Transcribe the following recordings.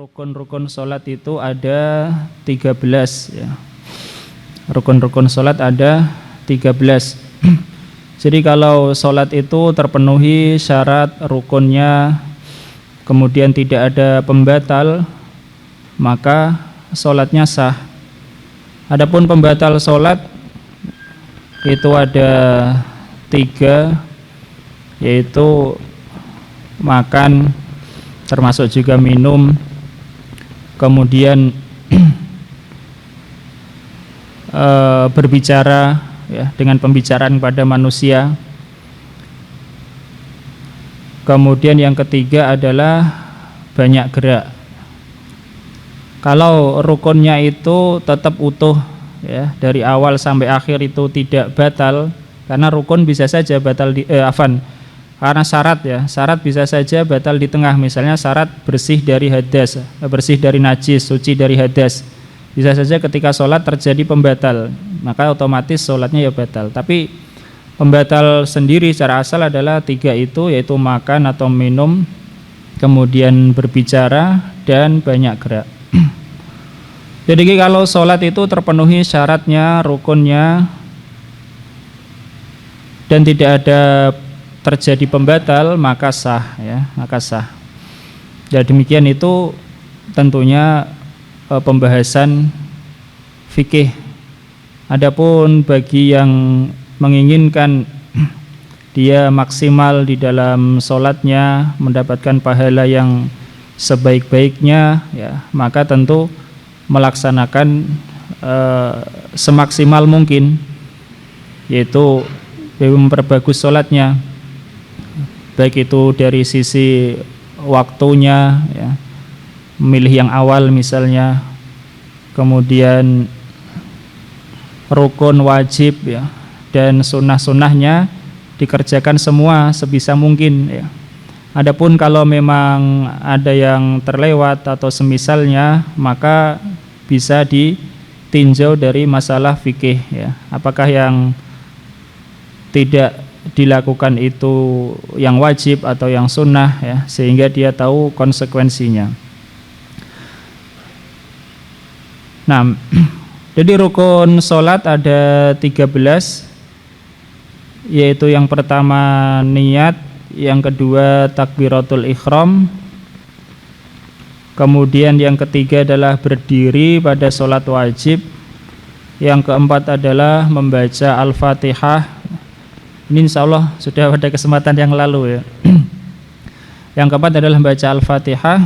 rukun-rukun sholat itu ada 13 ya. Rukun-rukun sholat ada 13. Jadi kalau sholat itu terpenuhi syarat rukunnya, kemudian tidak ada pembatal, maka sholatnya sah. Adapun pembatal sholat itu ada 3, yaitu makan, termasuk juga minum, kemudian berbicara ya, dengan pembicaraan pada manusia. Kemudian yang ketiga adalah banyak gerak. Kalau rukunnya itu tetap utuh ya, dari awal sampai akhir itu tidak batal, karena rukun bisa saja batal karena syarat ya, syarat bisa saja batal di tengah. Misalnya syarat bersih dari hadas, bersih dari najis, suci dari hadas. Bisa saja ketika sholat terjadi pembatal, maka otomatis sholatnya ya batal. Tapi pembatal sendiri secara asal adalah 3 itu, yaitu makan atau minum, kemudian berbicara, dan banyak gerak. Jadi kalau sholat itu terpenuhi syaratnya, rukunnya, dan tidak ada terjadi pembatal, maka sah ya, maka sah. Ya demikian itu tentunya pembahasan fikih. Adapun bagi yang menginginkan dia maksimal di dalam sholatnya, mendapatkan pahala yang sebaik-baiknya ya, maka tentu melaksanakan semaksimal mungkin, yaitu memperbagus sholatnya, baik itu dari sisi waktunya ya, memilih yang awal misalnya, kemudian rukun wajib ya, dan sunnah-sunnahnya dikerjakan semua sebisa mungkin ya. Adapun kalau memang ada yang terlewat atau semisalnya, maka bisa ditinjau dari masalah fikih ya, apakah yang tidak dilakukan itu yang wajib atau yang sunnah ya, sehingga dia tahu konsekuensinya. Nah, jadi rukun sholat ada 13, yaitu yang pertama niat, yang kedua takbiratul ihram, kemudian yang ketiga adalah berdiri pada sholat wajib, yang keempat adalah membaca Al-Fatihah. Ini insya Allah sudah pada kesempatan yang lalu ya. Yang keempat adalah membaca Al-Fatihah.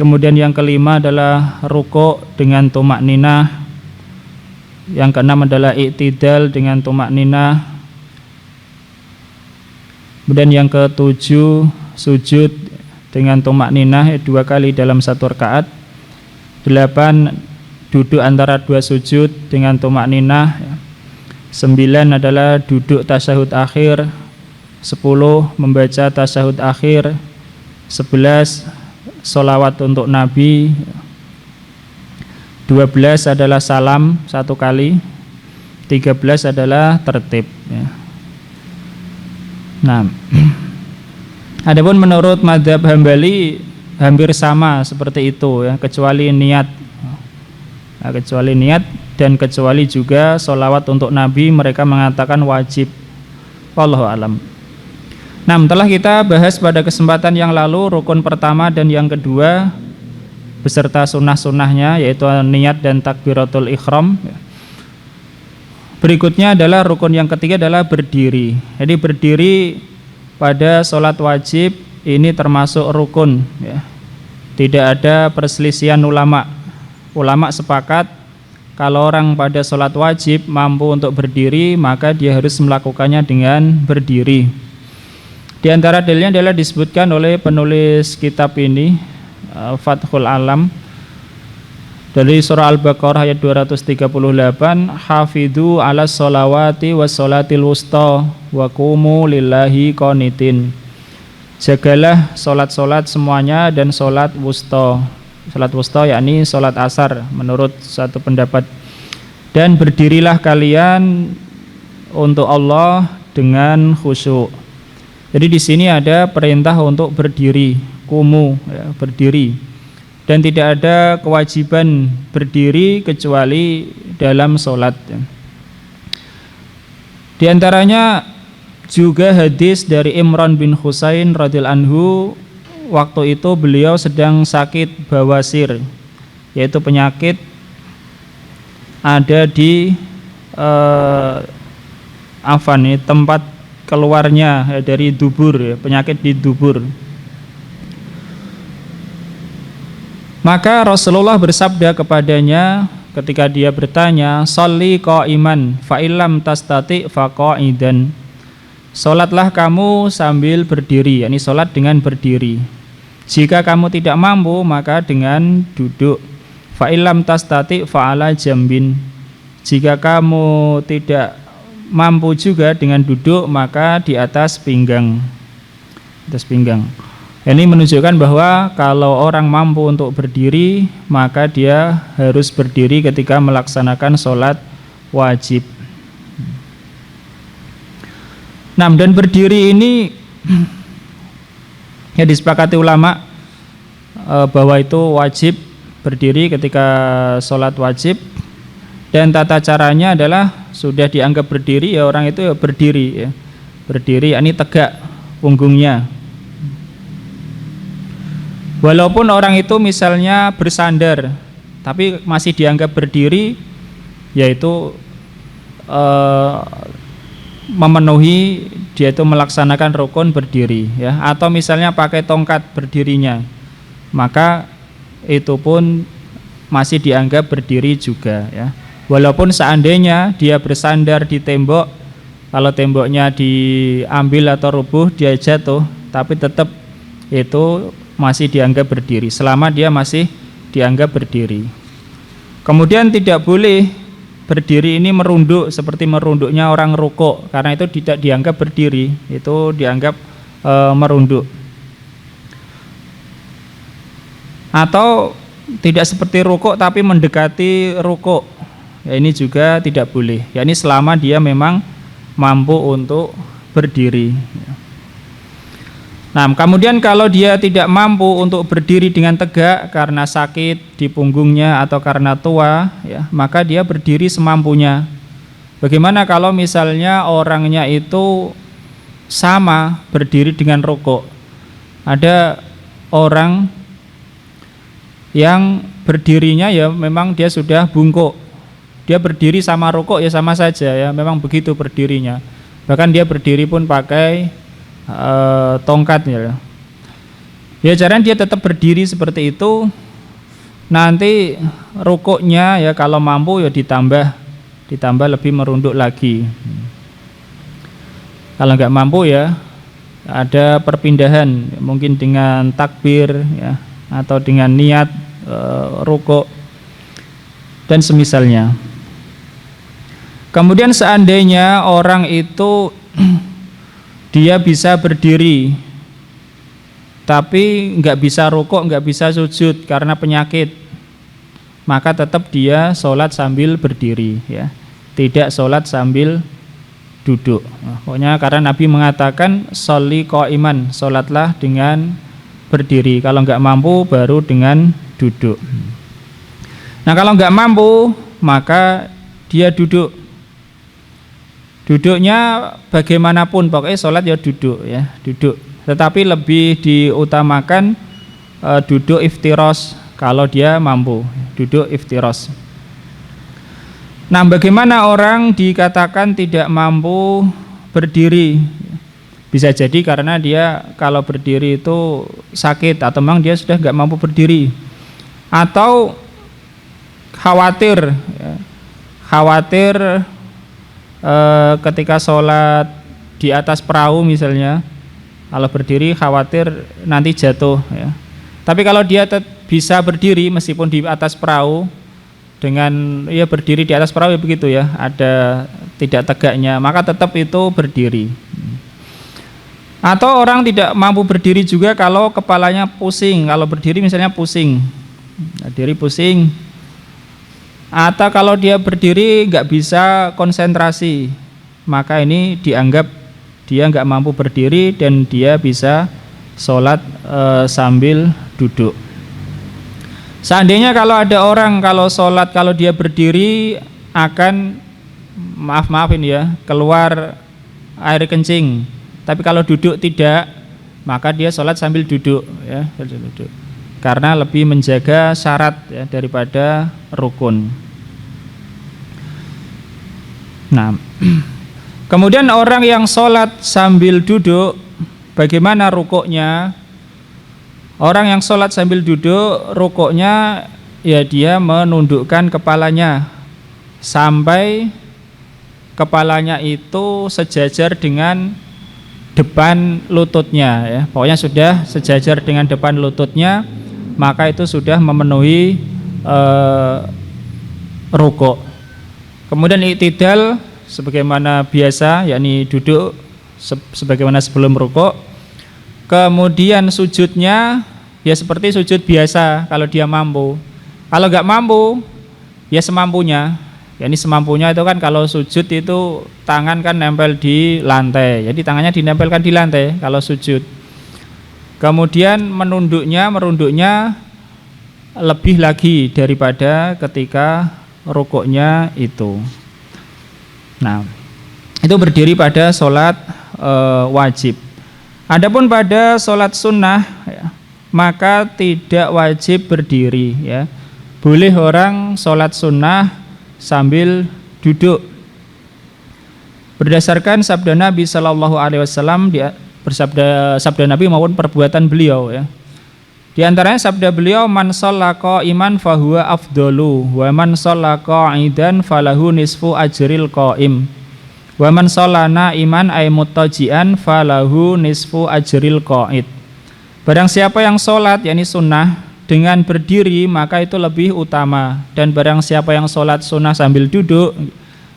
Kemudian yang kelima adalah ruku' dengan tumak ninah. Yang keenam adalah i'tidal dengan tumak ninah. Kemudian yang ketujuh sujud dengan tumak ninah 2 kali dalam 1 rakaat. 8 duduk antara 2 sujud dengan tumak ninah. 9 adalah duduk tasyahud akhir. 10 membaca tasyahud akhir. 11 sholawat untuk Nabi. 12 adalah salam 1 kali. 13 adalah tertib ya. Nah, adapun menurut mazhab Hambali hampir sama seperti itu ya, kecuali niat. Nah, kecuali niat dan kecuali juga sholawat untuk Nabi, mereka mengatakan wajib. Wallahu alam. Nah, telah kita bahas pada kesempatan yang lalu rukun pertama dan yang kedua beserta sunnah-sunnahnya, yaitu niat dan takbiratul ihram. Berikutnya adalah rukun yang ketiga adalah berdiri. Jadi berdiri pada sholat wajib ini termasuk rukun ya. Tidak ada perselisihan ulama. Ulama sepakat kalau orang pada sholat wajib mampu untuk berdiri, maka dia harus melakukannya dengan berdiri. Di antara dalilnya adalah disebutkan oleh penulis kitab ini, Fathul Alam, dari surah Al-Baqarah ayat 238, hafidhu ala sholawati was sholatil wusta wa qumu lillahi qanitin. Jagalah sholat-sholat semuanya dan sholat wusta. Sholat wusta yakni sholat asar menurut satu pendapat. Dan berdirilah kalian untuk Allah dengan khusyuk. Jadi di sini ada perintah untuk berdiri, kumu ya, berdiri. dan tidak ada kewajiban berdiri kecuali dalam sholat. Di antaranya juga hadis dari Imran bin Husain radhiyallahu anhu, waktu itu beliau sedang sakit bawasir, yaitu penyakit ada di tempat keluarnya dari dubur, penyakit di dubur. Maka Rasulullah bersabda kepadanya ketika dia bertanya, "Sholli qa'iman fa illam tastati fa qa'idan." Salatlah kamu sambil berdiri, yakni salat dengan berdiri. Jika kamu tidak mampu maka dengan duduk. Fa illam tastati fa ala jambin. Jika kamu tidak mampu juga dengan duduk maka di atas pinggang. Atas pinggang. Ini menunjukkan bahwa kalau orang mampu untuk berdiri maka dia harus berdiri ketika melaksanakan sholat wajib. Nah, dan berdiri ini ya disepakati ulama bahwa itu wajib berdiri ketika sholat wajib, dan tata caranya adalah sudah dianggap berdiri ya orang itu ya berdiri, ya berdiri, ini tegak punggungnya. Walaupun orang itu misalnya bersandar tapi masih dianggap berdiri, yaitu memenuhi, dia itu melaksanakan rukun berdiri, ya. Atau misalnya pakai tongkat berdirinya, maka itu pun masih dianggap berdiri juga, ya. Walaupun seandainya dia bersandar di tembok, kalau temboknya diambil atau rubuh dia jatuh, tapi tetap itu masih dianggap berdiri selama dia masih dianggap berdiri. Kemudian tidak boleh berdiri ini merunduk seperti merunduknya orang rukuk, karena itu tidak dianggap berdiri, itu dianggap merunduk. Atau tidak seperti rukuk tapi mendekati rukuk, ya ini juga tidak boleh, ya ini selama dia memang mampu untuk berdiri. Nah, kemudian kalau dia tidak mampu untuk berdiri dengan tegak karena sakit di punggungnya atau karena tua, ya, maka dia berdiri semampunya. Bagaimana kalau misalnya orangnya itu sama berdiri dengan rukuk? Ada orang yang berdirinya ya memang dia sudah bungkuk, dia berdiri sama rukuk ya sama saja, ya memang begitu berdirinya. Bahkan dia berdiri pun pakai tongkatnya. Ya caranya dia tetap berdiri seperti itu. Nanti rukuknya ya kalau mampu ya ditambah lebih merunduk lagi. Kalau nggak mampu ya ada perpindahan, mungkin dengan takbir ya atau dengan niat rukuk dan semisalnya. Kemudian seandainya orang itu dia bisa berdiri tapi nggak bisa rukuk, nggak bisa sujud karena penyakit, maka tetap dia sholat sambil berdiri, ya tidak sholat sambil duduk. Pokoknya karena Nabi mengatakan sholli qa'iman, sholatlah dengan berdiri, kalau nggak mampu baru dengan duduk. Nah kalau nggak mampu maka dia duduk. Duduknya bagaimanapun pokoknya sholat ya duduk, ya duduk. Tetapi lebih diutamakan duduk iftiros kalau dia mampu, duduk iftiros. Nah bagaimana orang dikatakan tidak mampu berdiri? Bisa jadi karena dia kalau berdiri itu sakit atau memang dia sudah nggak mampu berdiri, atau khawatir, ya, khawatir ketika sholat di atas perahu misalnya, kalau berdiri khawatir nanti jatuh, ya. Tapi kalau dia bisa berdiri meskipun di atas perahu, dengan ya berdiri di atas perahu ya begitu ya, ada tidak tegaknya, maka tetap itu berdiri. Atau orang tidak mampu berdiri juga kalau kepalanya pusing, kalau berdiri misalnya pusing, berdiri pusing. Atau kalau dia berdiri nggak bisa konsentrasi, maka ini dianggap dia nggak mampu berdiri dan dia bisa sholat sambil duduk. Seandainya kalau ada orang kalau sholat kalau dia berdiri akan maafin ya keluar air kencing, tapi kalau duduk tidak, maka dia sholat sambil duduk ya, duduk. Karena lebih menjaga syarat ya daripada rukun. Nah, kemudian orang yang sholat sambil duduk, bagaimana rukuknya? Orang yang sholat sambil duduk, rukuknya ya dia menundukkan kepalanya sampai kepalanya itu sejajar dengan depan lututnya ya. Pokoknya sudah sejajar dengan depan lututnya, maka itu sudah memenuhi rukuk. Kemudian i'tidal sebagaimana biasa, yakni duduk sebagaimana sebelum rukuk. Kemudian sujudnya ya seperti sujud biasa kalau dia mampu. Kalau nggak mampu ya semampunya. Ya ini semampunya itu kan kalau sujud itu tangan kan nempel di lantai. Jadi tangannya dinempelkan di lantai kalau sujud. Kemudian merunduknya lebih lagi daripada ketika rukuknya itu. Nah, itu berdiri pada sholat wajib. Adapun pada sholat sunnah ya, maka tidak wajib berdiri ya. Boleh orang sholat sunnah sambil duduk. Berdasarkan sabda Nabi Shallallahu Alaihi Wasallam, sabda Nabi maupun perbuatan beliau ya. Di antaranya sabda beliau, man shalla qa'iman fahuwa afdalu wa man shalla qa'idan falahu nisfu ajril qa'im. Wa man sholana iman ay muttaji'an falahu nisfu ajril qa'id. Barang siapa yang sholat yakni sunnah dengan berdiri maka itu lebih utama, dan barang siapa yang sholat sunnah sambil duduk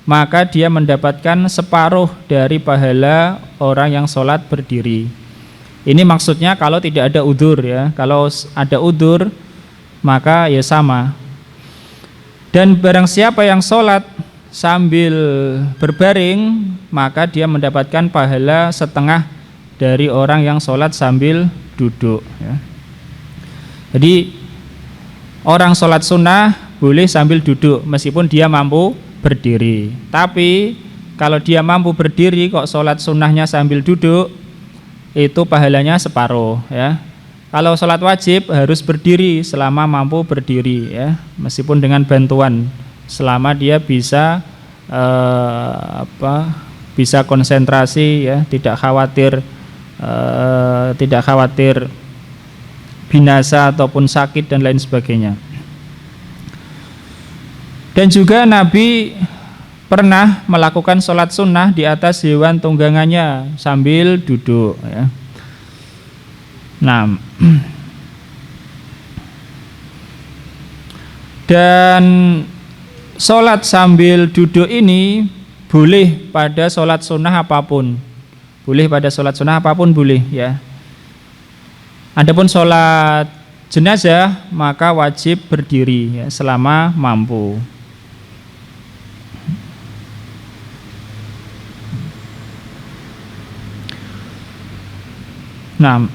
maka dia mendapatkan separuh dari pahala orang yang sholat berdiri. Ini maksudnya kalau tidak ada udzur ya. Kalau ada udzur maka ya sama. Dan barang siapa yang sholat sambil berbaring maka dia mendapatkan pahala setengah dari orang yang sholat sambil duduk ya. Jadi orang sholat sunnah boleh sambil duduk meskipun dia mampu berdiri. Tapi kalau dia mampu berdiri kok sholat sunnahnya sambil duduk, itu pahalanya separuh ya. Kalau sholat wajib harus berdiri selama mampu berdiri ya, meskipun dengan bantuan, selama dia bisa bisa konsentrasi ya, tidak khawatir binasa ataupun sakit dan lain sebagainya. Dan juga Nabi pernah melakukan sholat sunnah di atas hewan tunggangannya sambil duduk ya. Nah, dan sholat sambil duduk ini boleh pada sholat sunnah apapun, boleh pada sholat sunnah apapun boleh ya. Adapun sholat jenazah maka wajib berdiri ya, selama mampu. Nah,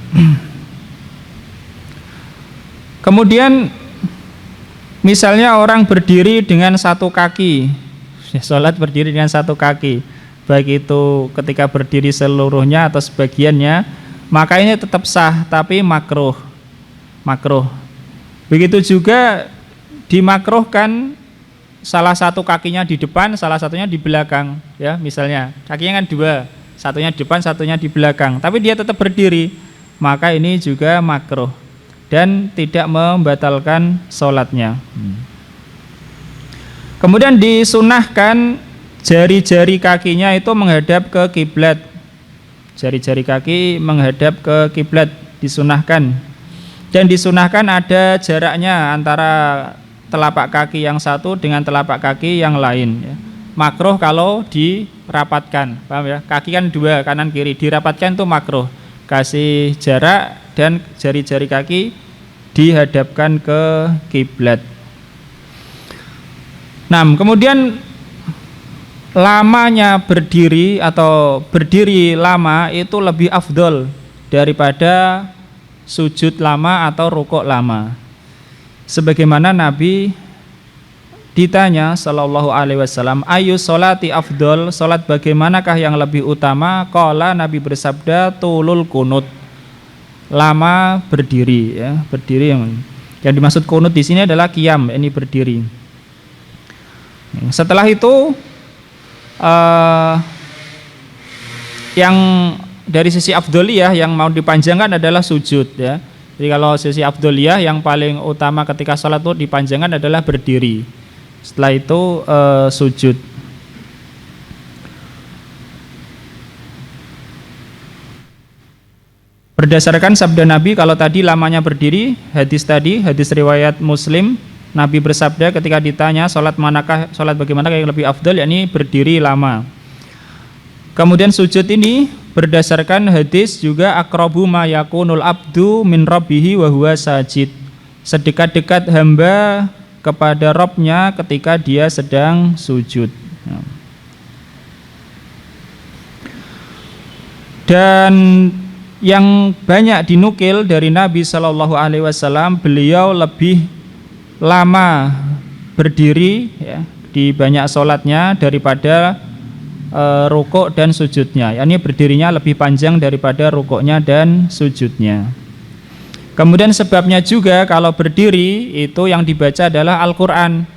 kemudian misalnya orang berdiri dengan satu kaki, sholat berdiri dengan satu kaki, baik itu ketika berdiri seluruhnya atau sebagiannya, maka ini tetap sah, tapi makruh. Begitu juga dimakruhkan salah satu kakinya di depan, salah satunya di belakang, ya misalnya kakinya kan dua, satunya di depan, satunya di belakang, tapi dia tetap berdiri, maka ini juga makruh dan tidak membatalkan sholatnya. Kemudian disunahkan jari-jari kakinya itu menghadap ke kiblat. Jari-jari kaki menghadap ke kiblat disunahkan. Dan disunahkan ada jaraknya antara telapak kaki yang satu dengan telapak kaki yang lain ya. Makruh kalau dirapatkan, paham ya? Kaki kan dua, kanan kiri, dirapatkan itu makruh. Kasih jarak dan jari-jari kaki dihadapkan ke kiblat. Nah, kemudian lamanya berdiri atau berdiri lama itu lebih afdol daripada sujud lama atau rukuk lama. sebagaimana Nabi ditanya sallallahu alaihi wasallam, ayu sholati afdol, salat bagaimanakah yang lebih utama? Qala, Nabi bersabda, tulul kunut, lama berdiri, ya, berdiri. Yang dimaksud kunut di sini adalah qiyam, ini berdiri. Setelah itu yang dari sisi afdoliyah yang mau dipanjangkan adalah sujud, ya. Jadi kalau sisi afdoliyah yang paling utama ketika sholat itu dipanjangkan adalah berdiri. Setelah itu sujud. Berdasarkan sabda Nabi, kalau tadi lamanya berdiri, hadis riwayat Muslim, Nabi bersabda ketika ditanya sholat bagaimanakah yang lebih afdal, yakni berdiri lama. Kemudian sujud ini berdasarkan hadis juga, aqrabu ma yakunul abdu min rabbihi wa huwa sajid, sedekat-dekat hamba kepada Rabbnya ketika dia sedang sujud. Dan yang banyak dinukil dari Nabi Shallallahu Alaihi Wasallam, beliau lebih lama berdiri, ya, di banyak sholatnya daripada rukuk dan sujudnya. Yani berdirinya lebih panjang daripada rukuknya dan sujudnya. Kemudian sebabnya juga kalau berdiri itu yang dibaca adalah Al-Quran,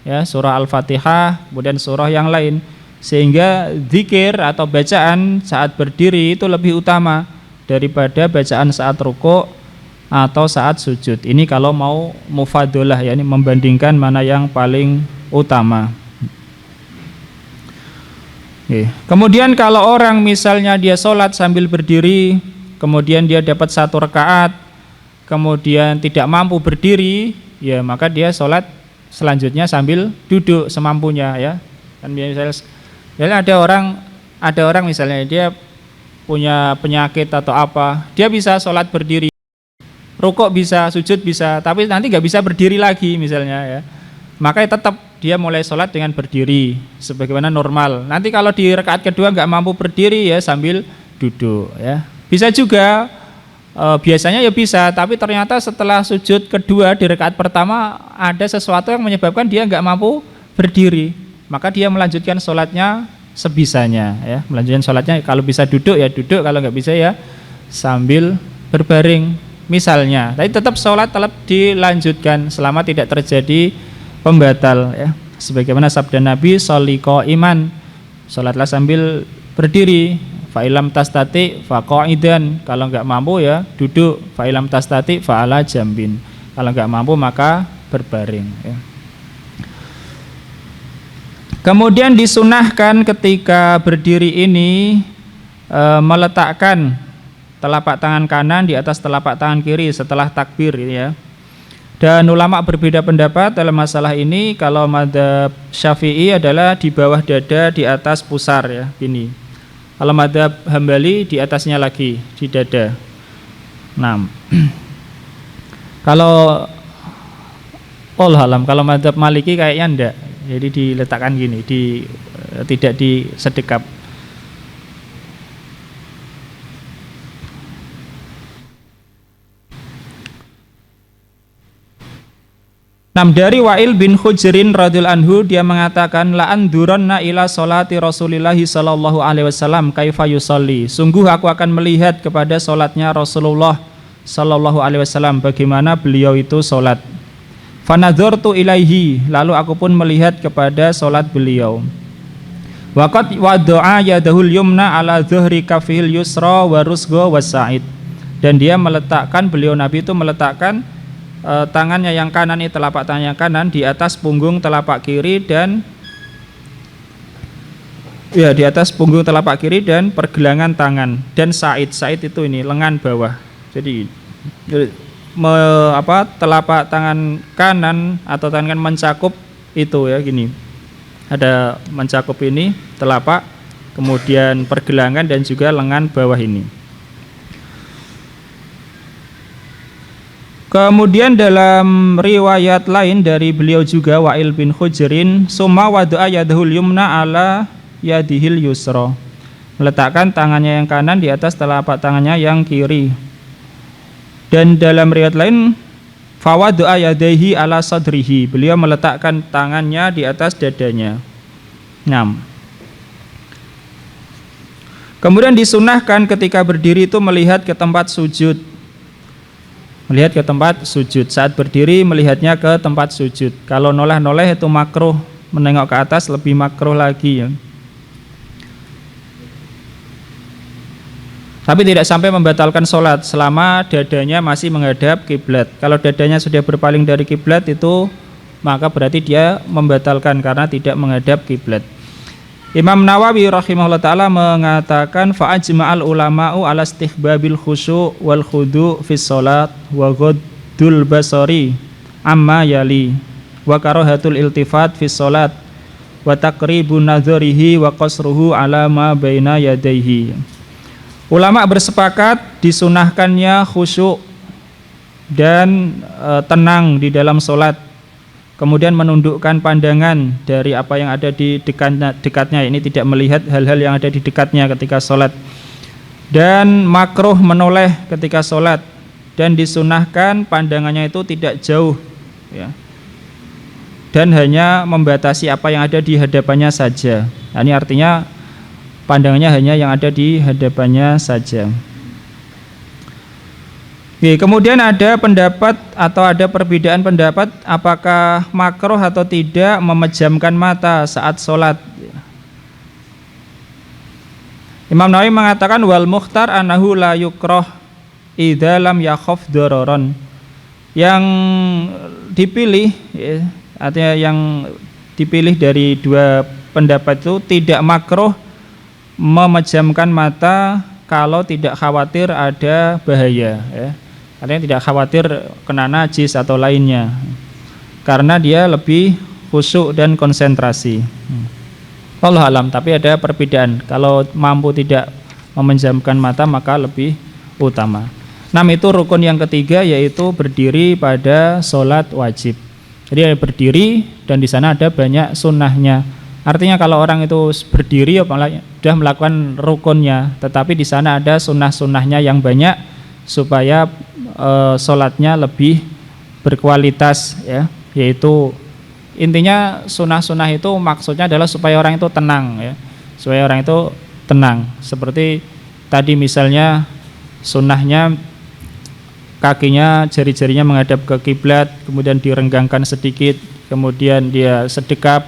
ya, surah Al-Fatihah, kemudian surah yang lain, sehingga zikir atau bacaan saat berdiri itu lebih utama daripada bacaan saat rukuk atau saat sujud. Ini kalau mau mufadolah, ya, ini membandingkan mana yang paling utama. Kemudian kalau orang misalnya dia sholat sambil berdiri, kemudian dia dapat 1 rakaat, kemudian tidak mampu berdiri, ya maka dia sholat selanjutnya sambil duduk semampunya, ya. Kan misalnya ada orang misalnya dia punya penyakit atau apa, dia bisa sholat berdiri, rukuk bisa, sujud bisa, tapi nanti nggak bisa berdiri lagi misalnya, ya. Maka tetap dia mulai sholat dengan berdiri sebagaimana normal. Nanti kalau di rakaat kedua nggak mampu berdiri, ya sambil duduk, ya. Bisa juga. Biasanya ya bisa, tapi ternyata setelah sujud kedua di rakaat pertama ada sesuatu yang menyebabkan dia nggak mampu berdiri, maka dia melanjutkan sholatnya sebisanya, ya. Melanjutkan sholatnya kalau bisa duduk ya duduk, kalau nggak bisa ya sambil berbaring misalnya. Tapi tetap sholat tetap dilanjutkan selama tidak terjadi pembatal, ya. Sebagaimana sabda Nabi, sholli qa'iman, sholatlah sambil berdiri. Fa'ilam tastati faqa'idan, kalau enggak mampu ya duduk. Fa'ilam tastati fa'ala jambin, kalau enggak mampu maka berbaring, ya. Kemudian disunahkan ketika berdiri ini meletakkan telapak tangan kanan di atas telapak tangan kiri setelah takbir, ya. Dan ulama berbeda pendapat dalam masalah ini. Kalau mazhab Syafi'i adalah di bawah dada, di atas pusar, ya, gini. Kalau mazhab Hambali di atasnya lagi, di dada. Nah, kalau kalau mazhab Maliki kayaknya enggak. Jadi diletakkan gini, tidak disedekap. Dari Wa'il bin Hujrin radhiyallahu anhu, dia mengatakan, la anduranna ila salati Rasulillahi sallallahu alaihi wasallam kaifa yusalli. Sungguh aku akan melihat kepada salatnya Rasulullah sallallahu alaihi wasallam, bagaimana beliau itu salat. Fanadzartu ilaihi, lalu aku pun melihat kepada salat beliau. Waqad wada'a yadahul yumna ala dhuhri kafihil yusra wa rusgha wasa'id. Dan dia meletakkan, beliau Nabi itu meletakkan tangannya yang kanan, ini telapak tangan yang kanan di atas punggung telapak kiri dan ya di atas punggung telapak kiri dan pergelangan tangan, dan sa'id itu ini lengan bawah. Jadi telapak tangan kanan atau tangan kanan mencakup itu, ya, gini. Ada mencakup ini telapak, kemudian pergelangan dan juga lengan bawah ini. Kemudian dalam riwayat lain dari beliau juga, Wa'il bin Hujrin, summa wada'a yadahul yumna ala yadihil yusra, meletakkan tangannya yang kanan di atas telapak tangannya yang kiri. Dan dalam riwayat lain, Fawadu'a yadaihi ala sadrihi. Beliau meletakkan tangannya di atas dadanya. 6. Kemudian disunahkan ketika berdiri itu melihat ke tempat sujud. Melihat ke tempat sujud. Saat berdiri melihatnya ke tempat sujud. Kalau noleh-noleh itu makruh, menengok ke atas lebih makruh lagi ya. Tapi tidak sampai membatalkan sholat selama dadanya masih menghadap kiblat. Kalau dadanya sudah berpaling dari kiblat itu maka berarti dia membatalkan karena tidak menghadap kiblat. Imam Nawawi rahimahullah ta'ala mengatakan fa'ajma'al ulama'u ala istihbabil khusyu' wal khudu' fis sholat wa ghaddul basari amma yali wa karahatul iltifat fis sholat wa taqribun nadharihi wa qasruhu ala ma baina yadaihi. Ulama bersepakat disunahkannya khusyuk dan tenang di dalam sholat, kemudian menundukkan pandangan dari apa yang ada di dekatnya. Ini tidak melihat hal-hal yang ada di dekatnya ketika sholat. Dan makruh menoleh ketika sholat, dan disunahkan pandangannya itu tidak jauh ya, dan hanya membatasi apa yang ada di hadapannya saja. Nah, ini artinya pandangannya hanya yang ada di hadapannya saja. Oke, kemudian ada pendapat atau ada perbedaan pendapat apakah makruh atau tidak memejamkan mata saat sholat. Imam Nawawi mengatakan wal mukhtar anahu la yukrah idza lam yakhaf dararan. Yang dipilih ya, artinya yang dipilih dari dua pendapat itu tidak makruh memejamkan mata kalau tidak khawatir ada bahaya ya. Artinya tidak khawatir kena najis atau lainnya, karena dia lebih khusyuk dan konsentrasi. Wallahu alam, tapi ada perbedaan. Kalau mampu tidak memejamkan mata maka lebih utama. 6 itu rukun yang ketiga, yaitu berdiri pada sholat wajib. Jadi ada berdiri dan di sana ada banyak sunnahnya. Artinya kalau orang itu berdiri sudah melakukan rukunnya, tetapi di sana ada sunnah-sunnahnya yang banyak supaya sholatnya lebih berkualitas ya. Yaitu intinya sunnah-sunnah itu maksudnya adalah supaya orang itu tenang ya, supaya orang itu tenang. Seperti tadi misalnya sunnahnya kakinya, jari-jarinya menghadap ke kiblat, kemudian direnggangkan sedikit, kemudian dia sedekap,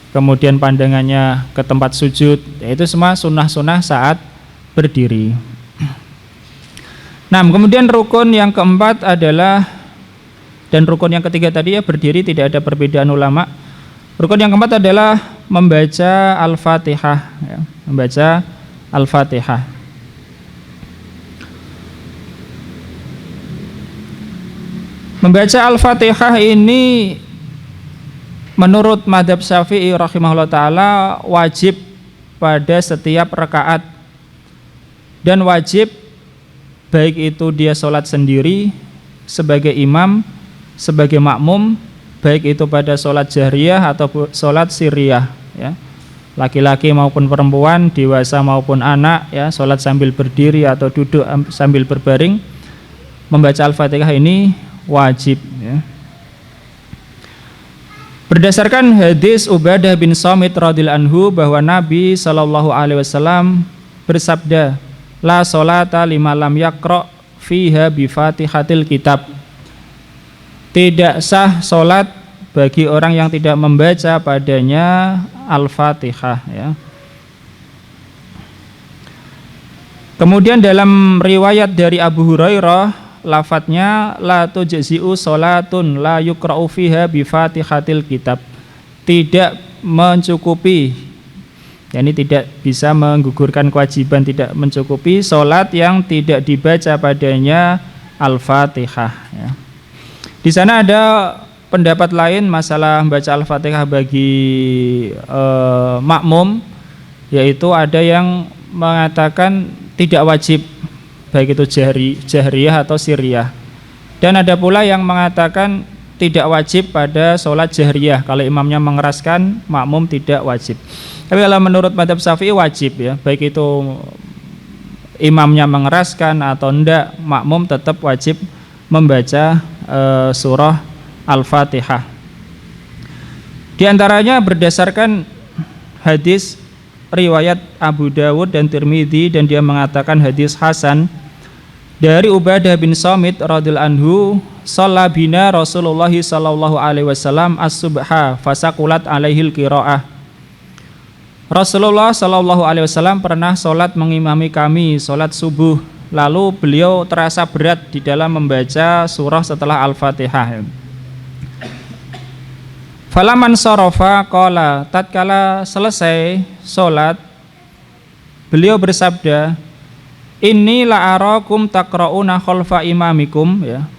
kemudian pandangannya ke tempat sujud. Itu semua sunnah-sunnah saat berdiri. Nah, kemudian rukun yang keempat adalah, dan rukun yang ketiga tadi ya berdiri, tidak ada perbedaan ulama. Rukun yang keempat adalah membaca Al-Fatihah ya, membaca Al-Fatihah. Membaca Al-Fatihah ini menurut madhab Syafi'i rahimahullah ta'ala wajib pada setiap rakaat, dan wajib baik itu dia sholat sendiri sebagai imam, sebagai makmum, baik itu pada sholat jahriyah atau sholat sirriyah ya. Laki-laki maupun perempuan, dewasa maupun anak ya, sholat sambil berdiri atau duduk sambil berbaring, membaca Al-Fatihah ini wajib ya. Berdasarkan hadis Ubadah bin Samit radhiyallahu anhu bahwa Nabi SAW bersabda, la sholata lima lam yaqra fiha bi fatihatil kitab. Tidak sah sholat bagi orang yang tidak membaca padanya Al-Fatihah ya. Kemudian dalam riwayat dari Abu Hurairah, lafadznya la tujzi'u sholatun la yukra'u fiha bi fatihatil kitab. Tidak mencukupi, yakni tidak bisa menggugurkan kewajiban, tidak mencukupi sholat yang tidak dibaca padanya Al-Fatihah ya. Di sana ada pendapat lain masalah membaca Al-Fatihah bagi makmum, yaitu ada yang mengatakan tidak wajib, baik itu jahriyah atau sirriyah. Dan ada pula yang mengatakan tidak wajib pada sholat jahriyah, kalau imamnya mengeraskan, makmum tidak wajib. Tapi kalau menurut madhab Syafi'i wajib ya, baik itu imamnya mengeraskan atau enggak, makmum tetap wajib membaca surah Al-Fatihah. Di antaranya berdasarkan hadis riwayat Abu Dawud dan Tirmidzi, dan dia mengatakan hadis hasan dari Ubadah bin Samit radhiyallahu anhu, shalla bina Rasulullah sallallahu alaihi wasallam as-subha fasaqulat alaihil qiraah. Rasulullah sallallahu alaihi wasallam pernah salat mengimami kami salat subuh, lalu beliau terasa berat di dalam membaca surah setelah Al-Fatihah. Falaman sarafa qala, tatkala selesai salat beliau bersabda, inni la arakum taqrauna khalfa imamikum, ya.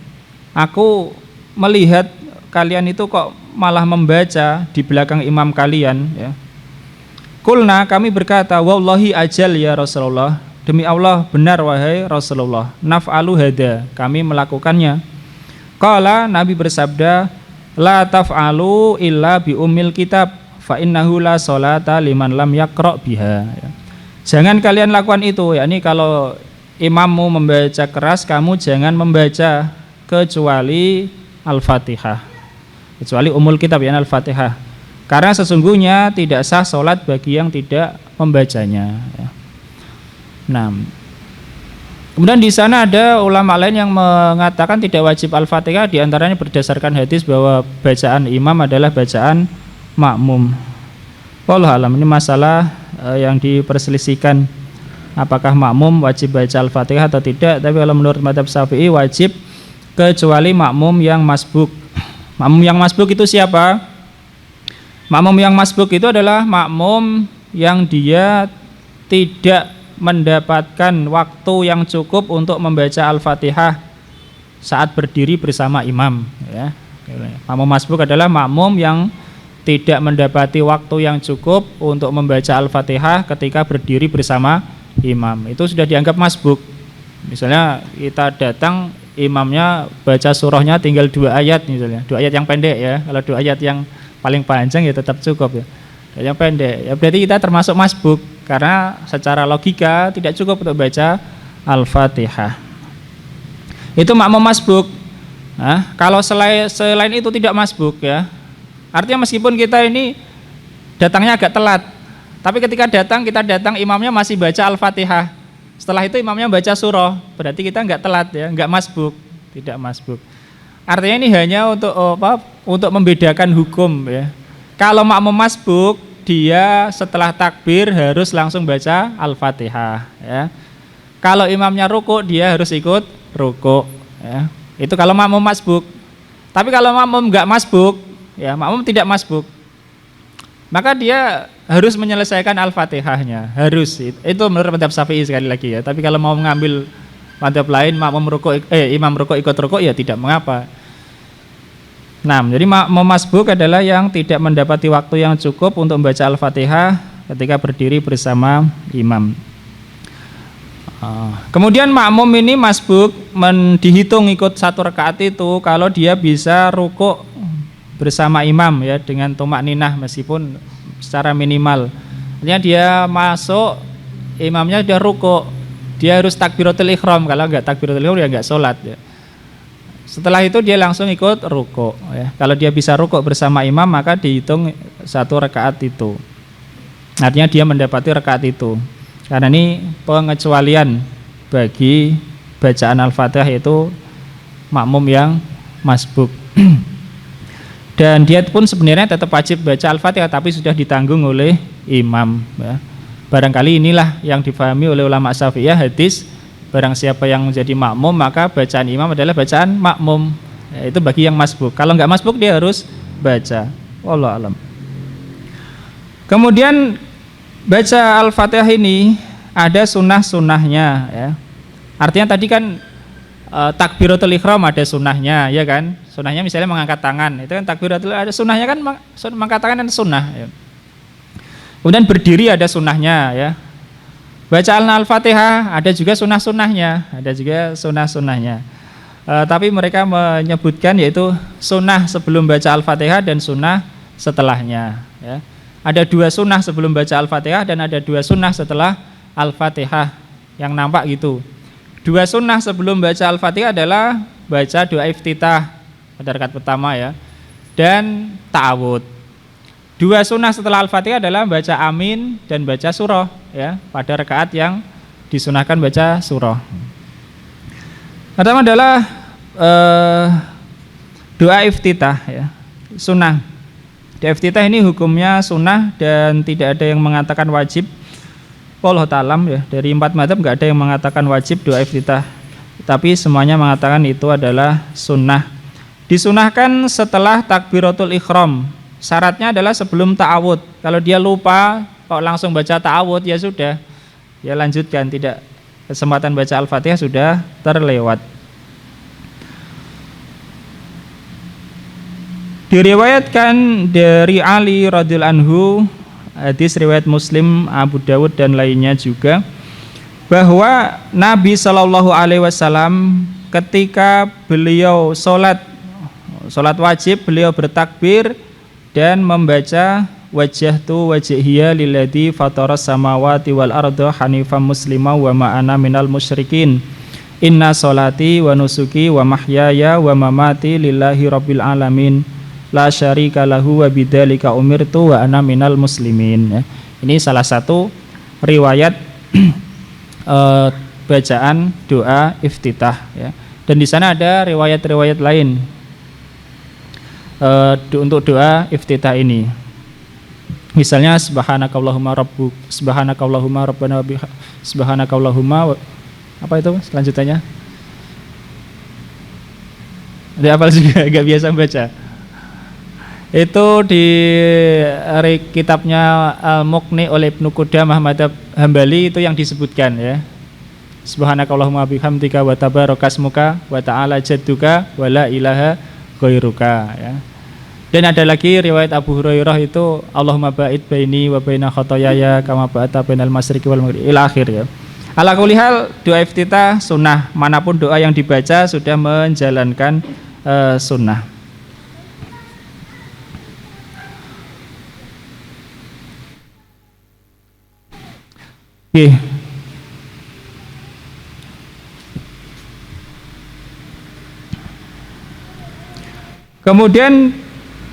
Aku melihat kalian itu kok malah membaca di belakang imam kalian, ya. Kulna, kami berkata, wallahi ajal ya Rasulullah, demi Allah benar wahai Rasulullah, naf'alu hada, kami melakukannya. Qala, Nabi bersabda, la taf'alu illa bi ummil kitab fa innahu la sholata liman lam yaqra biha, ya. Jangan kalian lakukan itu, yakni kalau imammu membaca keras, kamu jangan membaca kecuali Al-Fatihah, kecuali umul kitab, ya, Al-Fatihah, karena sesungguhnya tidak sah sholat bagi yang tidak membacanya, ya. Nah, kemudian di sana ada ulama lain yang mengatakan tidak wajib Al-Fatihah, diantaranya berdasarkan hadis bahwa bacaan imam adalah bacaan makmum. Wallahu alam, ini masalah yang diperselisihkan, apakah makmum wajib baca Al-Fatihah atau tidak. Tapi kalau menurut mazhab Syafi'i wajib, kecuali makmum yang masbuk. Makmum yang masbuk itu siapa? Makmum yang masbuk itu adalah makmum yang dia tidak mendapatkan waktu yang cukup untuk membaca Al-Fatihah saat berdiri bersama imam, ya. Makmum masbuk adalah makmum yang tidak mendapati waktu yang cukup untuk membaca Al-Fatihah ketika berdiri bersama imam. Itu sudah dianggap masbuk. Misalnya kita datang, imamnya baca surahnya tinggal 2 ayat misalnya, 2 ayat yang pendek, ya. Kalau 2 ayat yang paling panjang ya tetap cukup, ya. Yang pendek, ya berarti kita termasuk masbuk, karena secara logika tidak cukup untuk baca Al-Fatihah. Itu makmum masbuk. Nah, kalau selain itu tidak masbuk, ya. Artinya meskipun kita ini datangnya agak telat, tapi ketika kita datang imamnya masih baca Al-Fatihah, setelah itu imamnya baca surah, berarti kita enggak telat, ya, enggak masbuk, tidak masbuk. Artinya ini hanya untuk apa? Untuk membedakan hukum, ya. Kalau makmum masbuk, dia setelah takbir harus langsung baca Al-Fatihah, ya. Kalau imamnya rukuk, dia harus ikut rukuk, ya. Itu kalau makmum masbuk. Tapi kalau makmum enggak masbuk, ya, makmum tidak masbuk, maka dia harus menyelesaikan Al-Fatihahnya, harus. Itu menurut mazhab Syafi'i sekali lagi, ya. Tapi kalau mau mengambil mazhab lain, makmum rukuk, imam rukuk ikut rukuk, ya tidak mengapa. Nah, jadi makmum masbuk adalah yang tidak mendapati waktu yang cukup untuk membaca Al-Fatihah ketika berdiri bersama imam. Kemudian makmum ini masbuk dihitung ikut 1 rakaat itu kalau dia bisa rukuk bersama imam, ya, dengan tumak ninah meskipun secara minimal. Artinya dia masuk, imamnya dia rukuk, dia harus takbiratul ihram. Kalau enggak takbiratul ihram ya enggak sholat, ya. Setelah itu dia langsung ikut rukuk, ya. Kalau dia bisa rukuk bersama imam maka dihitung 1 rakaat itu. Artinya dia mendapati rakaat itu. Karena ini pengecualian bagi bacaan Al-Fatihah itu makmum yang masbuk. Dan dia pun sebenarnya tetap wajib baca Al-Fatihah, tapi sudah ditanggung oleh imam, ya. Barangkali inilah yang difahami oleh ulama Syafi'iyah hadis, barang siapa yang menjadi makmum maka bacaan imam adalah bacaan makmum, ya, itu bagi yang masbuk. Kalau enggak masbuk dia harus baca. Wallahu alam. Kemudian baca Al-Fatihah ini ada sunnah-sunnahnya, ya. Artinya tadi kan takbiratul ihram ada sunnahnya, ya kan? Sunnahnya misalnya mengangkat tangan, itu kan takbiratul, ada sunnahnya kan, mengangkat tangan dan sunnah, ya. Kemudian berdiri ada sunnahnya, ya. Bacaan Al-Fatihah ada juga sunnah-sunnahnya, tapi mereka menyebutkan yaitu sunnah sebelum baca Al-Fatihah dan sunnah setelahnya, ya. Ada 2 sunnah sebelum baca Al-Fatihah dan ada 2 sunnah setelah Al-Fatihah yang nampak gitu. 2 sunnah sebelum baca Al-Fatihah adalah baca doa iftitah, pada rakaat pertama ya, dan ta'awud. Dua sunnah setelah Al-Fatihah adalah baca amin dan baca surah ya, pada rakaat yang disunahkan baca surah. Pertama adalah doa iftitah ya, sunnah. Doa iftitah ini hukumnya sunnah dan tidak ada yang mengatakan wajib. Wallahu ta'alam ya, dari 4 mazhab enggak ada yang mengatakan wajib doa iftitah, tapi semuanya mengatakan itu adalah sunnah. Disunahkan setelah takbiratul ihram. Syaratnya adalah sebelum ta'awud. Kalau dia lupa kok langsung baca ta'awud ya sudah, ya lanjutkan, tidak, kesempatan baca Al-Fatihah sudah terlewat. Diriwayatkan dari Ali radhiyallahu anhu, hadis riwayat Muslim, Abu Dawud dan lainnya juga, bahwa Nabi Shallallahu Alaihi Wasallam ketika beliau sholat wajib, beliau bertakbir dan membaca wajjahtu wajhiya lilladzi fataras samawati wal arda hanifan muslima wa ma ana minal musyrikin. Inna sholati wa nusuki wa mahyaya wa mamati lillahi rabbil alamin. La syarika lahu wa bidzalika umirtu wa ana minal muslimin ya. Ini salah satu riwayat bacaan doa iftitah ya. Dan di sana ada riwayat-riwayat lain untuk doa iftitah ini. Misalnya subhanakallahumma rabbana subhanakallahumma apa itu selanjutnya? Ada apa juga agak biasa baca. Itu di kitabnya Al-Muqni oleh Ibnu Qudamah Madhab Hambali itu yang disebutkan ya. Subhanakallahumma bihamdika wa tabarakasmuka wa ta'ala jadduka wa la ilaha ghairuka ya. Dan ada lagi riwayat Abu Hurairah itu Allahumma ba'id baini wa baina khotoyaya kama ba'ata bainal masyriqi wal maghribi ila akhir ya. Ala kulli hal doa iftitah sunnah, manapun doa yang dibaca sudah menjalankan sunnah. Oke. Kemudian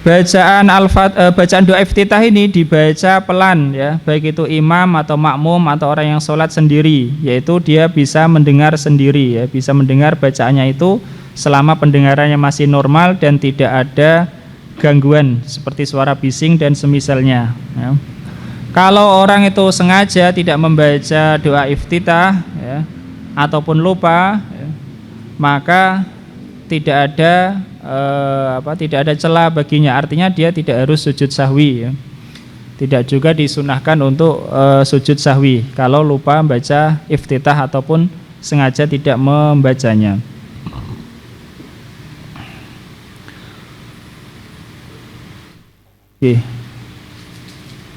bacaan doa iftitah ini dibaca pelan ya, baik itu imam atau makmum atau orang yang sholat sendiri, yaitu dia bisa mendengar sendiri ya, bisa mendengar bacaannya itu selama pendengarannya masih normal dan tidak ada gangguan seperti suara bising dan semisalnya ya. Kalau orang itu sengaja tidak membaca doa iftitah ya, ataupun lupa ya, maka tidak ada celah baginya, artinya dia tidak harus sujud sahwi ya. Tidak juga disunahkan untuk sujud sahwi kalau lupa membaca iftitah ataupun sengaja tidak membacanya. Oke.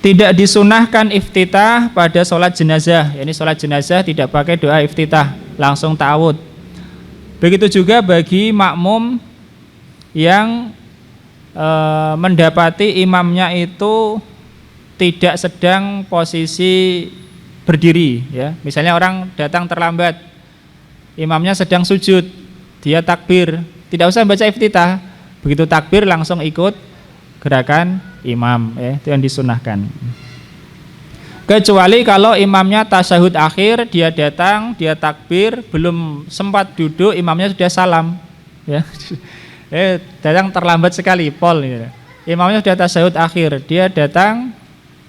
Tidak disunahkan iftitah pada sholat jenazah. Ini sholat jenazah tidak pakai doa iftitah, langsung ta'awud. Begitu juga bagi makmum yang mendapati imamnya itu tidak sedang posisi berdiri ya. Misalnya orang datang terlambat, imamnya sedang sujud, dia takbir, tidak usah baca iftitah. Begitu takbir langsung ikut gerakan imam ya, itu yang disunahkan. Kecuali kalau imamnya tasyahud akhir, dia datang, dia takbir, belum sempat duduk, imamnya sudah salam ya. Datang terlambat sekali, pol ya. Imamnya sudah tasyahud akhir, dia datang,